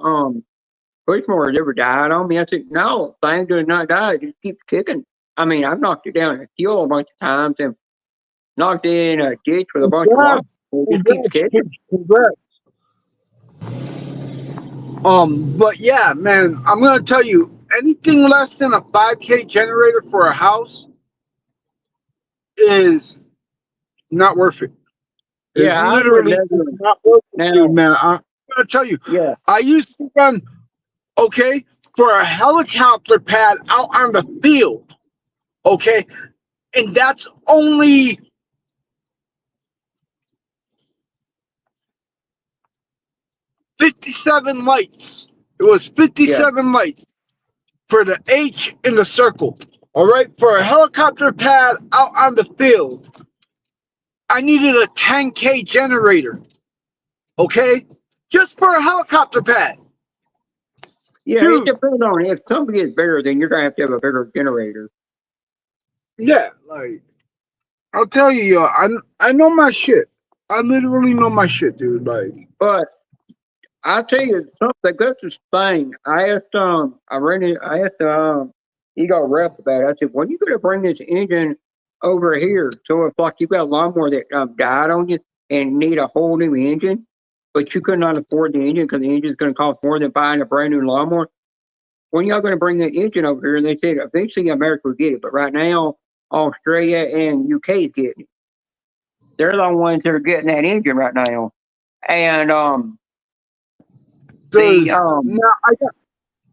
Speaker 1: pushmower ever died on me. I said, no, thing does not die. It just keeps kicking. I mean, I've knocked it down in a fuel a bunch of times and knocked it in a ditch with a bunch of rocks. It just keeps kicking.
Speaker 4: Congrats. But yeah, man, I'm gonna tell you, anything less than a 5K generator for a house is not worth it. It's
Speaker 1: Yeah, I would
Speaker 4: literally
Speaker 1: never.
Speaker 4: not worth it,
Speaker 1: Now,
Speaker 4: dude, man. I'm gonna tell you,
Speaker 1: yeah,
Speaker 4: I used to run, okay, for a helicopter pad out on the field, okay, and that's only 57 lights. It was 57 lights for the H in the circle. All right, for a helicopter pad out on the field, I needed a 10K generator. Okay, just for a helicopter pad.
Speaker 1: yeah,
Speaker 4: Dude.
Speaker 1: it depends on if something gets bigger, then you're gonna have to have a bigger generator.
Speaker 4: Yeah, like I'll tell you, yo, I know my shit. I literally know my shit, dude. Like,
Speaker 1: But I'll tell you something. They got this thing. I asked Ego rep about it. I said, when you gonna bring this engine over here? So if like you got a lawnmower that died on you and need a whole new engine, but you could not afford the engine because the engine's gonna cost more than buying a brand new lawnmower. When y'all gonna bring that engine over here? And they said eventually America will get it, but right now Australia and UK is getting it. They're the ones that are getting that engine right now. And
Speaker 4: does
Speaker 1: the
Speaker 4: now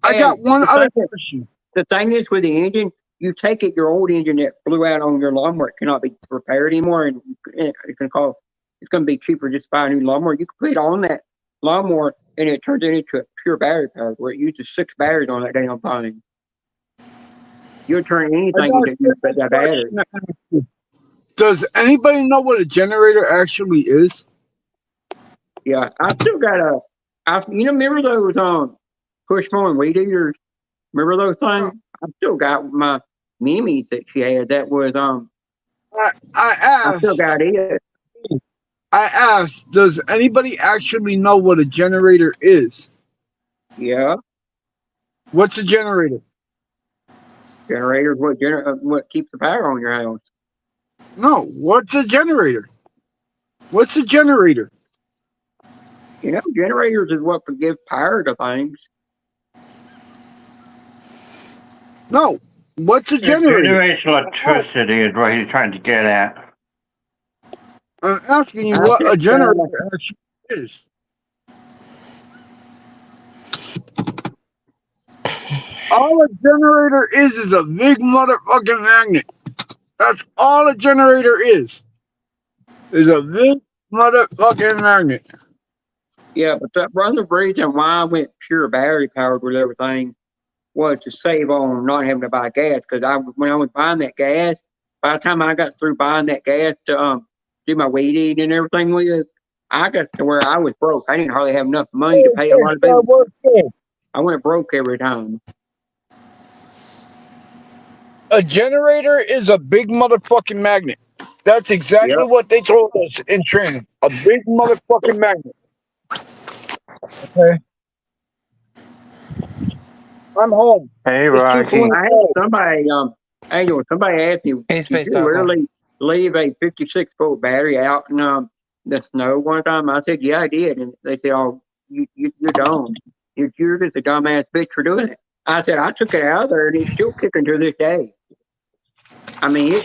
Speaker 4: I got
Speaker 1: and
Speaker 4: one
Speaker 1: the
Speaker 4: other
Speaker 1: thing,
Speaker 4: question.
Speaker 1: the thing is with the engine, you take it, your old engine that blew out on your lawnmower cannot be repaired anymore, and it can cost it's going to be cheaper just to buy a new lawnmower. You can put it on that lawnmower and it turns it into a pure battery power where it uses 6 batteries on that damn thing. You'll turn
Speaker 4: I
Speaker 1: anything
Speaker 4: got
Speaker 1: into use that battery.
Speaker 4: a question. Does anybody know what a generator actually is?
Speaker 1: Yeah, I still got remember those push mowing weed eaters? Remember those things? I still got my Mimi's that she had. That was
Speaker 4: I
Speaker 1: I still
Speaker 4: asked.
Speaker 1: got it.
Speaker 4: I asked. Does anybody actually know what a generator is?
Speaker 1: Yeah,
Speaker 4: What's a generator?
Speaker 1: generators. What keeps the power on your house?
Speaker 4: No. What's a generator? What's a generator?
Speaker 1: You know, generators is what give power to things.
Speaker 4: No. What's a
Speaker 5: It
Speaker 4: generator?
Speaker 5: generates electricity is what he's trying to get at.
Speaker 4: I'm asking you
Speaker 1: I
Speaker 4: what a
Speaker 1: think
Speaker 4: generator actually is. All a generator is a big motherfucking magnet. That's all a generator is. Is a big motherfucking magnet.
Speaker 1: yeah, but that one of the reason why I went pure battery powered with everything was to save on not having to buy gas. Because when I was buying that gas, by the time I got through buying that gas to do my weed eating and everything with, I got to where I was broke. I didn't hardly have enough money to pay a lot of bills. I went broke every time.
Speaker 4: A generator is a big motherfucking magnet. That's exactly
Speaker 1: Yep.
Speaker 4: what they told us in training. A big motherfucking magnet. Okay. I'm home.
Speaker 5: Hey,
Speaker 4: It's
Speaker 5: Rocky.
Speaker 4: 2:20.
Speaker 1: I had somebody Angel, somebody asked me,
Speaker 6: Hey,
Speaker 1: did
Speaker 6: Space
Speaker 1: you
Speaker 6: Taco.
Speaker 1: literally leave a 56-volt battery out in the snow one time? I said, yeah, I did. And they said, oh, you're dumb. You're just a dumbass bitch for doing it. I said, I took it out of there and it's still kicking to this day. I mean, it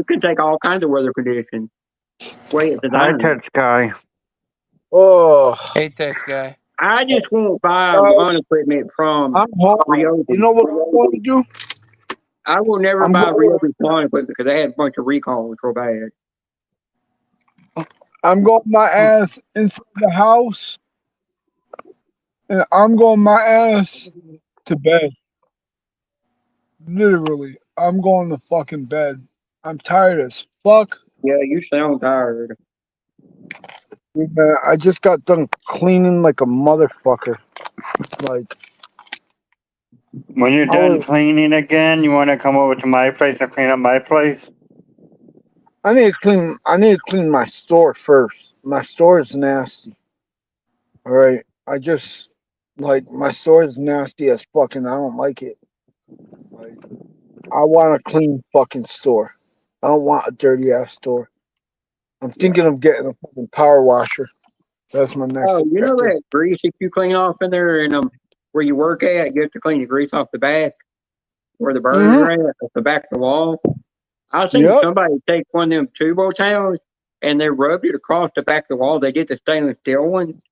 Speaker 1: can take all kinds of weather conditions. Way it's
Speaker 5: Hi,
Speaker 1: designed.
Speaker 5: Touch Guy.
Speaker 4: Oh,
Speaker 6: Hey, test guy.
Speaker 1: I just won't buy
Speaker 4: guys,
Speaker 1: lawn equipment from
Speaker 4: I'm home.
Speaker 1: Ryobi.
Speaker 4: You know what I'm going to do?
Speaker 1: I will never
Speaker 4: I'm
Speaker 1: buy
Speaker 4: going-
Speaker 1: Ryobi lawn equipment because they had a bunch of recalls real bad.
Speaker 4: I'm going my ass inside the house, and I'm going my ass to bed. Literally, I'm going to fucking bed. I'm tired as fuck.
Speaker 1: Yeah, you sound tired.
Speaker 4: Man, I just got done cleaning like a motherfucker. Like,
Speaker 5: When you're
Speaker 4: I
Speaker 5: done
Speaker 4: was-
Speaker 5: cleaning again, you want to come over to my place and clean up my place?
Speaker 4: I need to clean my store first. My store is nasty. All right, I just like my store is nasty as fucking. I don't like it. Like, I want a clean fucking store. I don't want a dirty ass store. I'm thinking of getting a fucking power washer. That's my next
Speaker 1: Oh, you know
Speaker 4: objective.
Speaker 1: that grease that you clean off in there and where you work at, you have to clean the grease off the back where the birds are at the back of the wall. I seen
Speaker 4: Yep.
Speaker 1: somebody take one of them tubo towels and they rubbed it across the back of the wall. They did the stainless steel ones.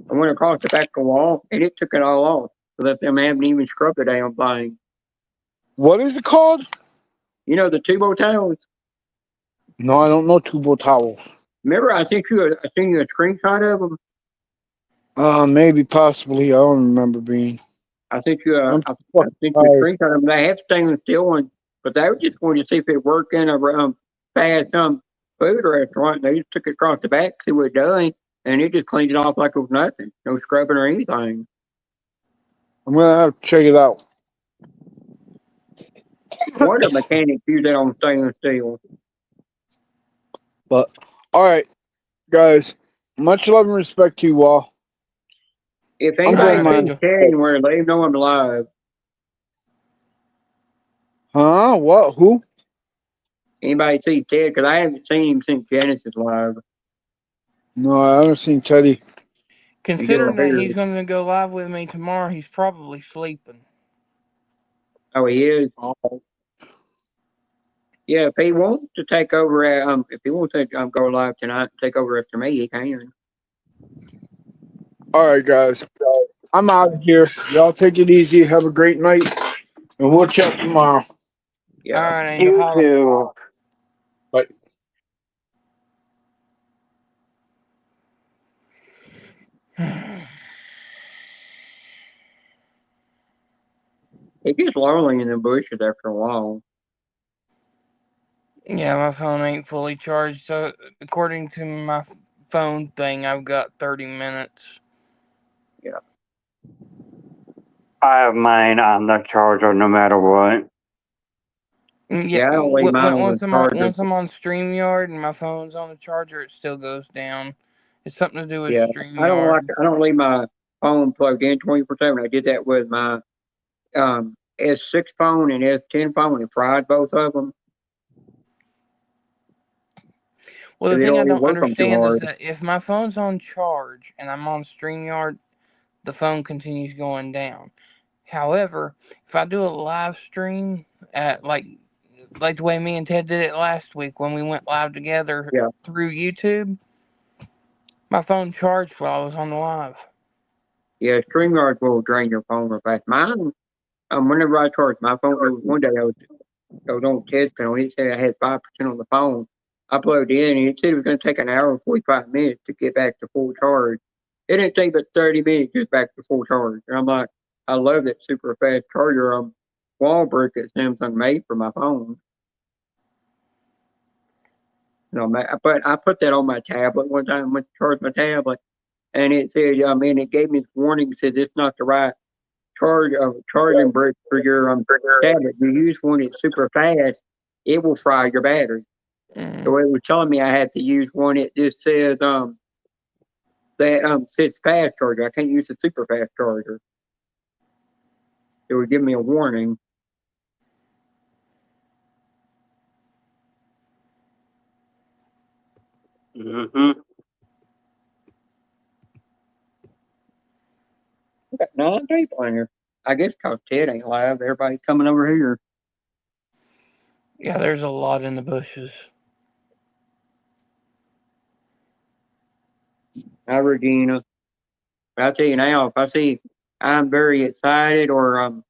Speaker 1: I went across the back of the wall and it took it all off. So that them haven't even scrubbed the damn thing.
Speaker 4: What is it called?
Speaker 1: You know the tubo towels?
Speaker 4: No, I don't know tubo towels.
Speaker 1: Remember I sent you a screenshot of them?
Speaker 4: Maybe, possibly. I don't remember being.
Speaker 1: I sent you
Speaker 4: I'm
Speaker 1: I
Speaker 4: fucking
Speaker 1: sent you a
Speaker 4: tired.
Speaker 1: screenshot of them. They have stainless steel ones, but they were just going to see if it worked in a fast food restaurant. They just took it across the back, see what it does, and it just cleaned it off like it was nothing. No scrubbing or anything.
Speaker 4: I'm gonna have to check it out.
Speaker 1: What a mechanic use that on stainless steel.
Speaker 4: But all right, guys. Much love and respect to you all.
Speaker 1: If
Speaker 4: I'm
Speaker 1: anybody
Speaker 4: going mine.
Speaker 1: sees Ted anywhere, let him know I'm alive.
Speaker 4: Huh? What? Who?
Speaker 1: Anybody sees Ted, because I haven't seen him since Genesis Live.
Speaker 4: No, I haven't seen Teddy.
Speaker 6: Considering that
Speaker 1: beard.
Speaker 6: he's going to go live with me tomorrow, he's probably sleeping.
Speaker 1: Oh, he is.
Speaker 4: Oh.
Speaker 1: Yeah, if he wants to take over, if he wants to go live tonight, and take over after me, he can.
Speaker 4: All right, guys. I'm out of here. Y'all take it easy. Have a great night, and we'll chat tomorrow.
Speaker 1: Yeah.
Speaker 6: All right, Angel.
Speaker 5: You
Speaker 6: Holla.
Speaker 5: too.
Speaker 4: Bye.
Speaker 1: gets lonely in the bushes after a while.
Speaker 6: Yeah, my phone ain't fully charged. So according to my phone thing, I've got 30 minutes.
Speaker 5: I have mine on the charger no matter what.
Speaker 1: Yeah, I don't leave mine on
Speaker 6: once
Speaker 1: the
Speaker 6: I'm
Speaker 1: charger.
Speaker 6: once I'm on StreamYard and my phone's on the charger, it still goes down. It's something to do with
Speaker 1: Yeah, I
Speaker 6: StreamYard.
Speaker 1: don't leave my phone plugged in 24/7. I did that with my S6 phone and S10 phone and fried both of them.
Speaker 6: Well, the
Speaker 1: They
Speaker 6: thing I
Speaker 1: don't
Speaker 6: don't
Speaker 1: work them too
Speaker 6: understand is
Speaker 1: hard.
Speaker 6: that if my phone's on charge and I'm on StreamYard, the phone continues going down. However, if I do a live stream at like the way me and Ted did it last week when we went live together
Speaker 1: Yeah.
Speaker 6: through YouTube, my phone charged while I was on the live.
Speaker 1: Yeah, StreamYard will drain your phone real fast. Mine, whenever I charge my phone, one day I was on Ted's panel. It said I had 5% on the phone. I plugged in and it said it was going to take an hour and 45 minutes to get back to full charge. It didn't take but 30 minutes to get back to full charge. And I'm like, I love that super fast charger wall brick that Samsung made for my phone. But I put that on my tablet one time. I went to charge my tablet, and it said, it gave me this warning. It said it's not the right charging brick for your tablet. You use one that's super fast, it will fry your battery. So it was telling me I had to use one. It just says says fast charger. I can't use the super fast charger. It would give me a warning.
Speaker 5: Mm-hmm.
Speaker 1: We got 9 people in here. I guess because Ted ain't live, everybody's coming over here.
Speaker 6: Yeah, there's a lot in the bushes.
Speaker 1: Hi, Regina. But I tell you now, if I see I'm very excited or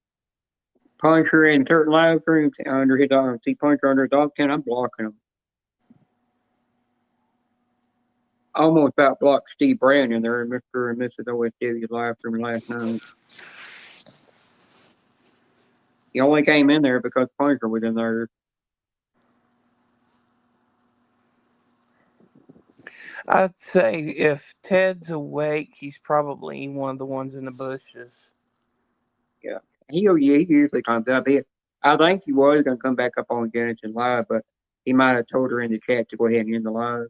Speaker 1: Puncher in certain live streams under his see Puncher under his dog tent, I'm blocking him. I almost about blocked Steve Brandon there in Mr. and Mrs. OSW's live stream last night. He only came in there because Puncher was in there.
Speaker 6: I'd say if Ted's awake, he's probably one of the ones in the bushes.
Speaker 1: Yeah. He usually comes up. I think he was going to come back up on Genesis Live, but he might have told her in the chat to go ahead and end the live.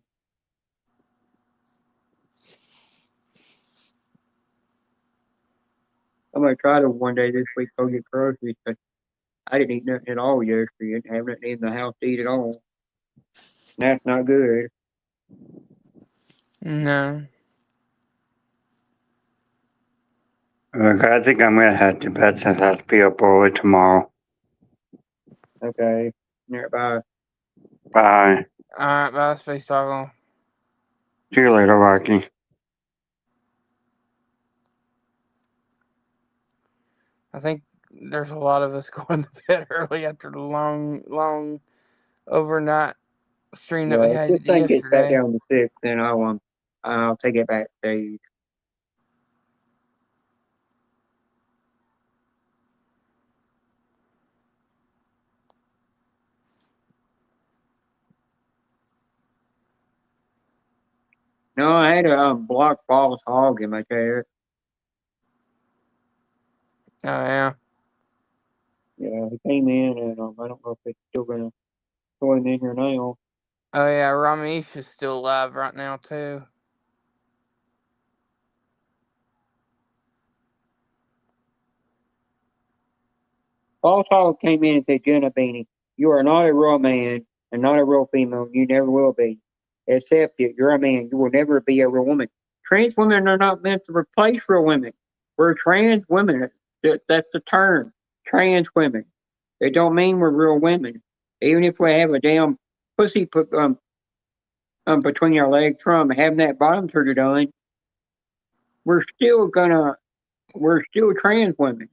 Speaker 1: I'm going to try to one day this week go get groceries, but I didn't eat nothing at all yesterday. I didn't have nothing in the house to eat at all. That's not good.
Speaker 6: No.
Speaker 5: Okay, I think I'm gonna head to bed since I have to be up early tomorrow.
Speaker 1: Okay. Bye.
Speaker 5: Bye.
Speaker 6: Alright, bye, Space Toggle.
Speaker 5: See you later, Rocky.
Speaker 6: I think there's a lot of us going to bed early after the long overnight stream that we
Speaker 1: Yeah, if
Speaker 6: had
Speaker 1: this thing gets back
Speaker 6: yesterday.
Speaker 1: down to 6, then I'll take it backstage. No, I had a block Boss Hog in my chair.
Speaker 6: Oh, yeah.
Speaker 1: Yeah, he came in, and I don't know if it's still gonna throw him in here now.
Speaker 6: Oh, yeah, Ramesh is still alive right now, too.
Speaker 1: Boss Hog came in and said, Jenna Beanie, you are not a real man and not a real female. You never will be. Accept it. You're a man. You will never be a real woman. Trans women are not meant to replace real women. We're trans women. That's the term. Trans women. It don't mean we're real women. Even if we have a damn pussy put between our legs from having that bottom surgery done, we're still trans women.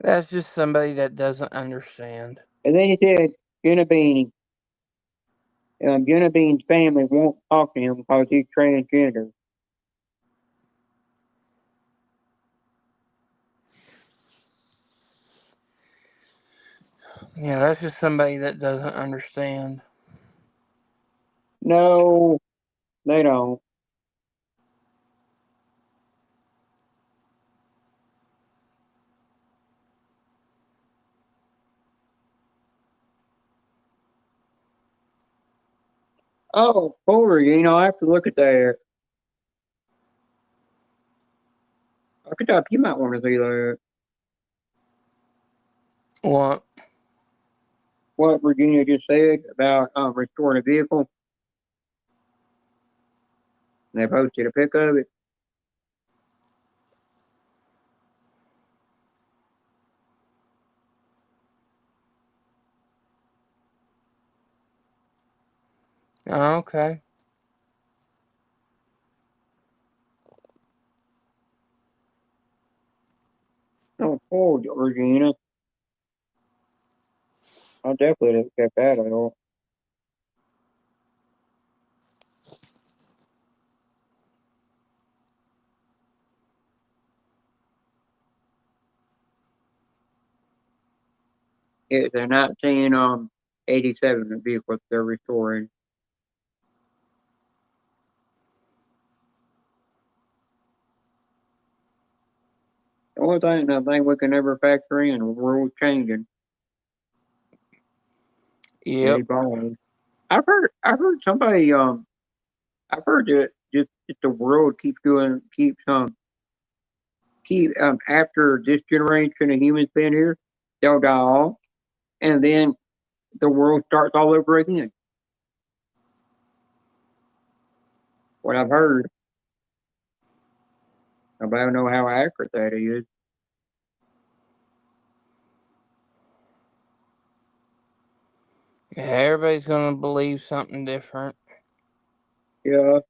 Speaker 6: That's just somebody that doesn't understand.
Speaker 1: And then he said, Jenna Beanie, Jenna Bean's family won't talk to him because he's transgender.
Speaker 6: Yeah, that's just somebody that doesn't understand.
Speaker 1: No, they don't. Oh, Porter, I have to look at that. I could up. You might want to see that.
Speaker 6: What?
Speaker 1: What Virginia just said about restoring a vehicle. And they posted a pic of it.
Speaker 6: Oh, okay.
Speaker 1: Oh, poor Virginia. I definitely have kept that out. It's a 1987 vehicle they're restoring. The only thing I think we can never factor in, the world's changing.
Speaker 6: Yep.
Speaker 1: Evolving. I've heard somebody I've heard that just the world keep after this generation of humans been here, they'll die off, and then the world starts all over again. What I've heard. Nobody don't know how accurate that is.
Speaker 6: Yeah, everybody's gonna believe something different.
Speaker 1: Yeah.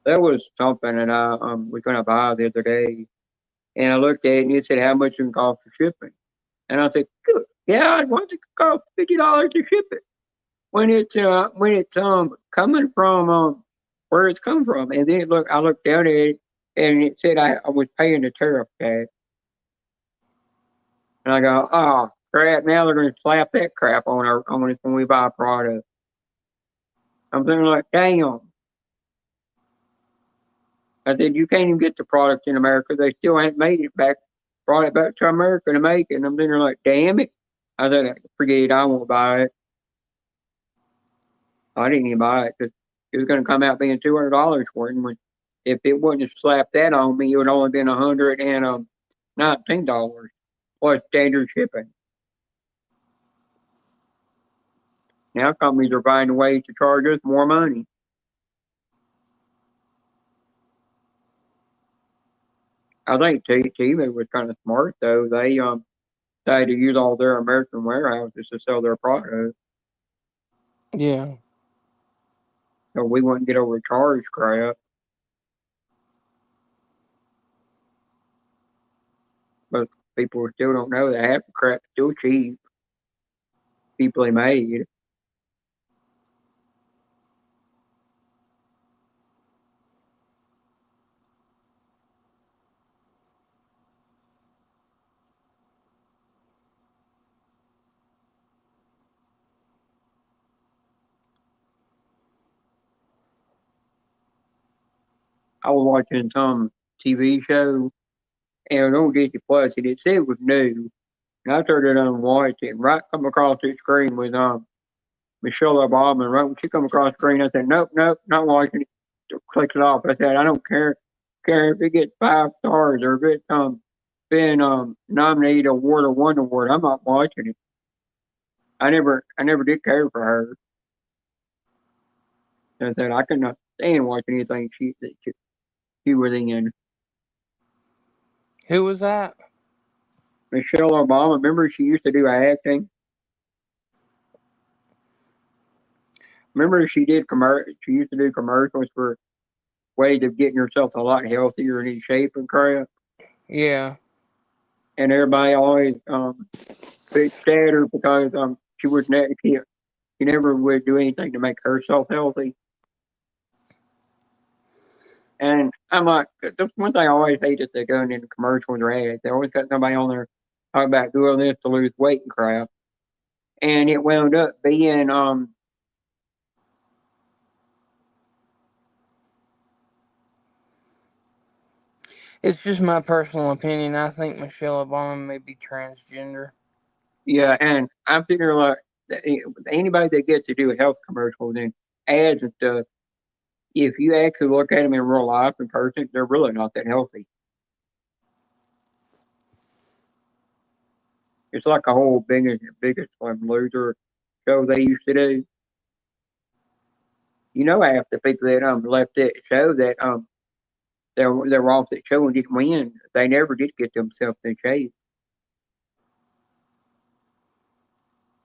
Speaker 1: That was something that I was gonna buy the other day, and I looked at it and it said how much it can cost for shipping, and I said, "Good, yeah, what's it cost $50 to ship it when it's coming from where it's come from?" And then I looked down at it, and it said I was paying the tariff tax, and I go, "Oh crap! Now they're gonna slap that crap on us when we buy a product." I'm thinking like, damn. I said, you can't even get the product in America. They still ain't made it back, brought it back to America to make it. And I'm thinking like, damn it. I said, forget it. I won't buy it. I didn't even buy it because it was going to come out being $200 for it. And if it wouldn't have slapped that on me, it would only been $119 plus standard shipping. Now companies are finding ways to charge us more money. I think TV was kind of smart though. They decided to use all their American warehouses to sell their products.
Speaker 6: Yeah.
Speaker 1: So we wouldn't get overcharged crap. But people still don't know that half the crap's still cheap. Cheaply made. I was watching some TV show and it was on Disney Plus and it said it was new. And I turned it on and watched it. And right come across the screen was Michelle Obama. And right when she come across the screen, I said, nope, not watching it. Clicked it off. I said, I don't care if it gets 5 stars or if it's been nominated award or won award. I'm not watching it. I never did care for her. I said I could not stand watching anything she was in.
Speaker 6: Who was that?
Speaker 1: Michelle Obama, remember she used to do acting. Remember she used to do commercials for ways of getting herself a lot healthier and in shape and crap.
Speaker 6: Yeah.
Speaker 1: And everybody always bitched at her because she never would do anything to make herself healthy. And I'm like, that's one thing I always hate that they're doing in the commercials or ads. They always got somebody on there talking about doing this to lose weight and crap. And it wound up being
Speaker 6: It's just my personal opinion. I think Michelle Obama may be transgender.
Speaker 1: yeah, and I'm thinking like anybody that gets to do a health commercial and then ads and stuff, if you actually look at them in real life in person, they're really not that healthy. It's like a whole biggest loser show they used to do. You know, half the people that left that show that they were off that show and didn't win. They never did get themselves in shape.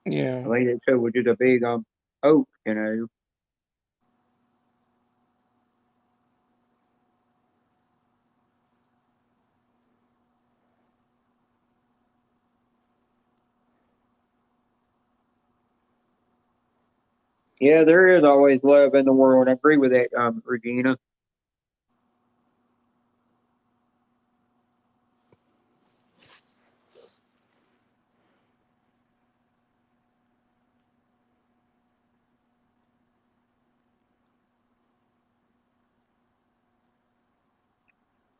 Speaker 6: Yeah.
Speaker 1: I think that show was just a big hoax, you know. Yeah, there is always love in the world. I agree with that, Regina.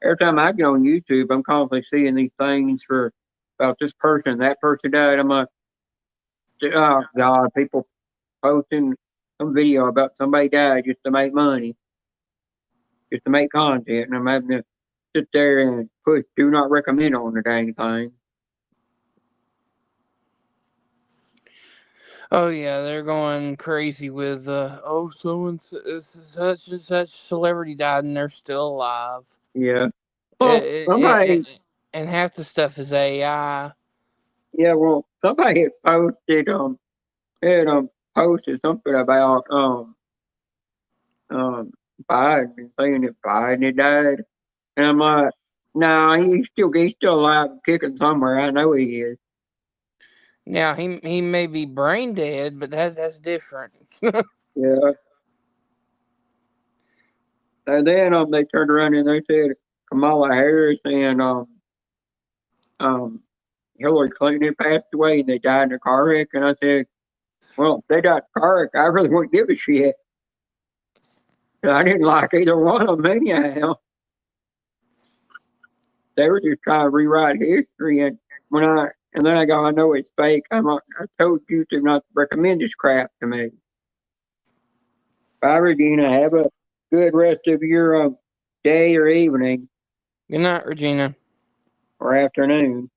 Speaker 1: Every time I get on YouTube, I'm constantly seeing these things for about this person, that person died. I'm like, oh God, people posting some video about somebody died just to make money, just to make content, and I'm having to sit there and push do not recommend on the dang thing.
Speaker 6: Oh yeah, they're going crazy with such and such celebrity died and they're still alive.
Speaker 1: Yeah. Well, somebody,
Speaker 6: And half the stuff is AI.
Speaker 1: yeah, well, somebody had posted something about um Biden saying that Biden had died, and I'm like, nah, he's still alive, and kicking somewhere. I know he is.
Speaker 6: Now he may be brain dead, but that's different.
Speaker 1: Yeah. And then they turned around and they said Kamala Harris and um Hillary Clinton had passed away and they died in a car wreck. And I said, well, if they died in a car wreck, I really wouldn't give a shit. I didn't like either one of them anyhow. They were just trying to rewrite history. And then I go, I know it's fake. I told YouTube not to recommend this crap to me. Bye, Regina. Have a good rest of your day or evening
Speaker 6: Good night, Regina.
Speaker 1: or afternoon.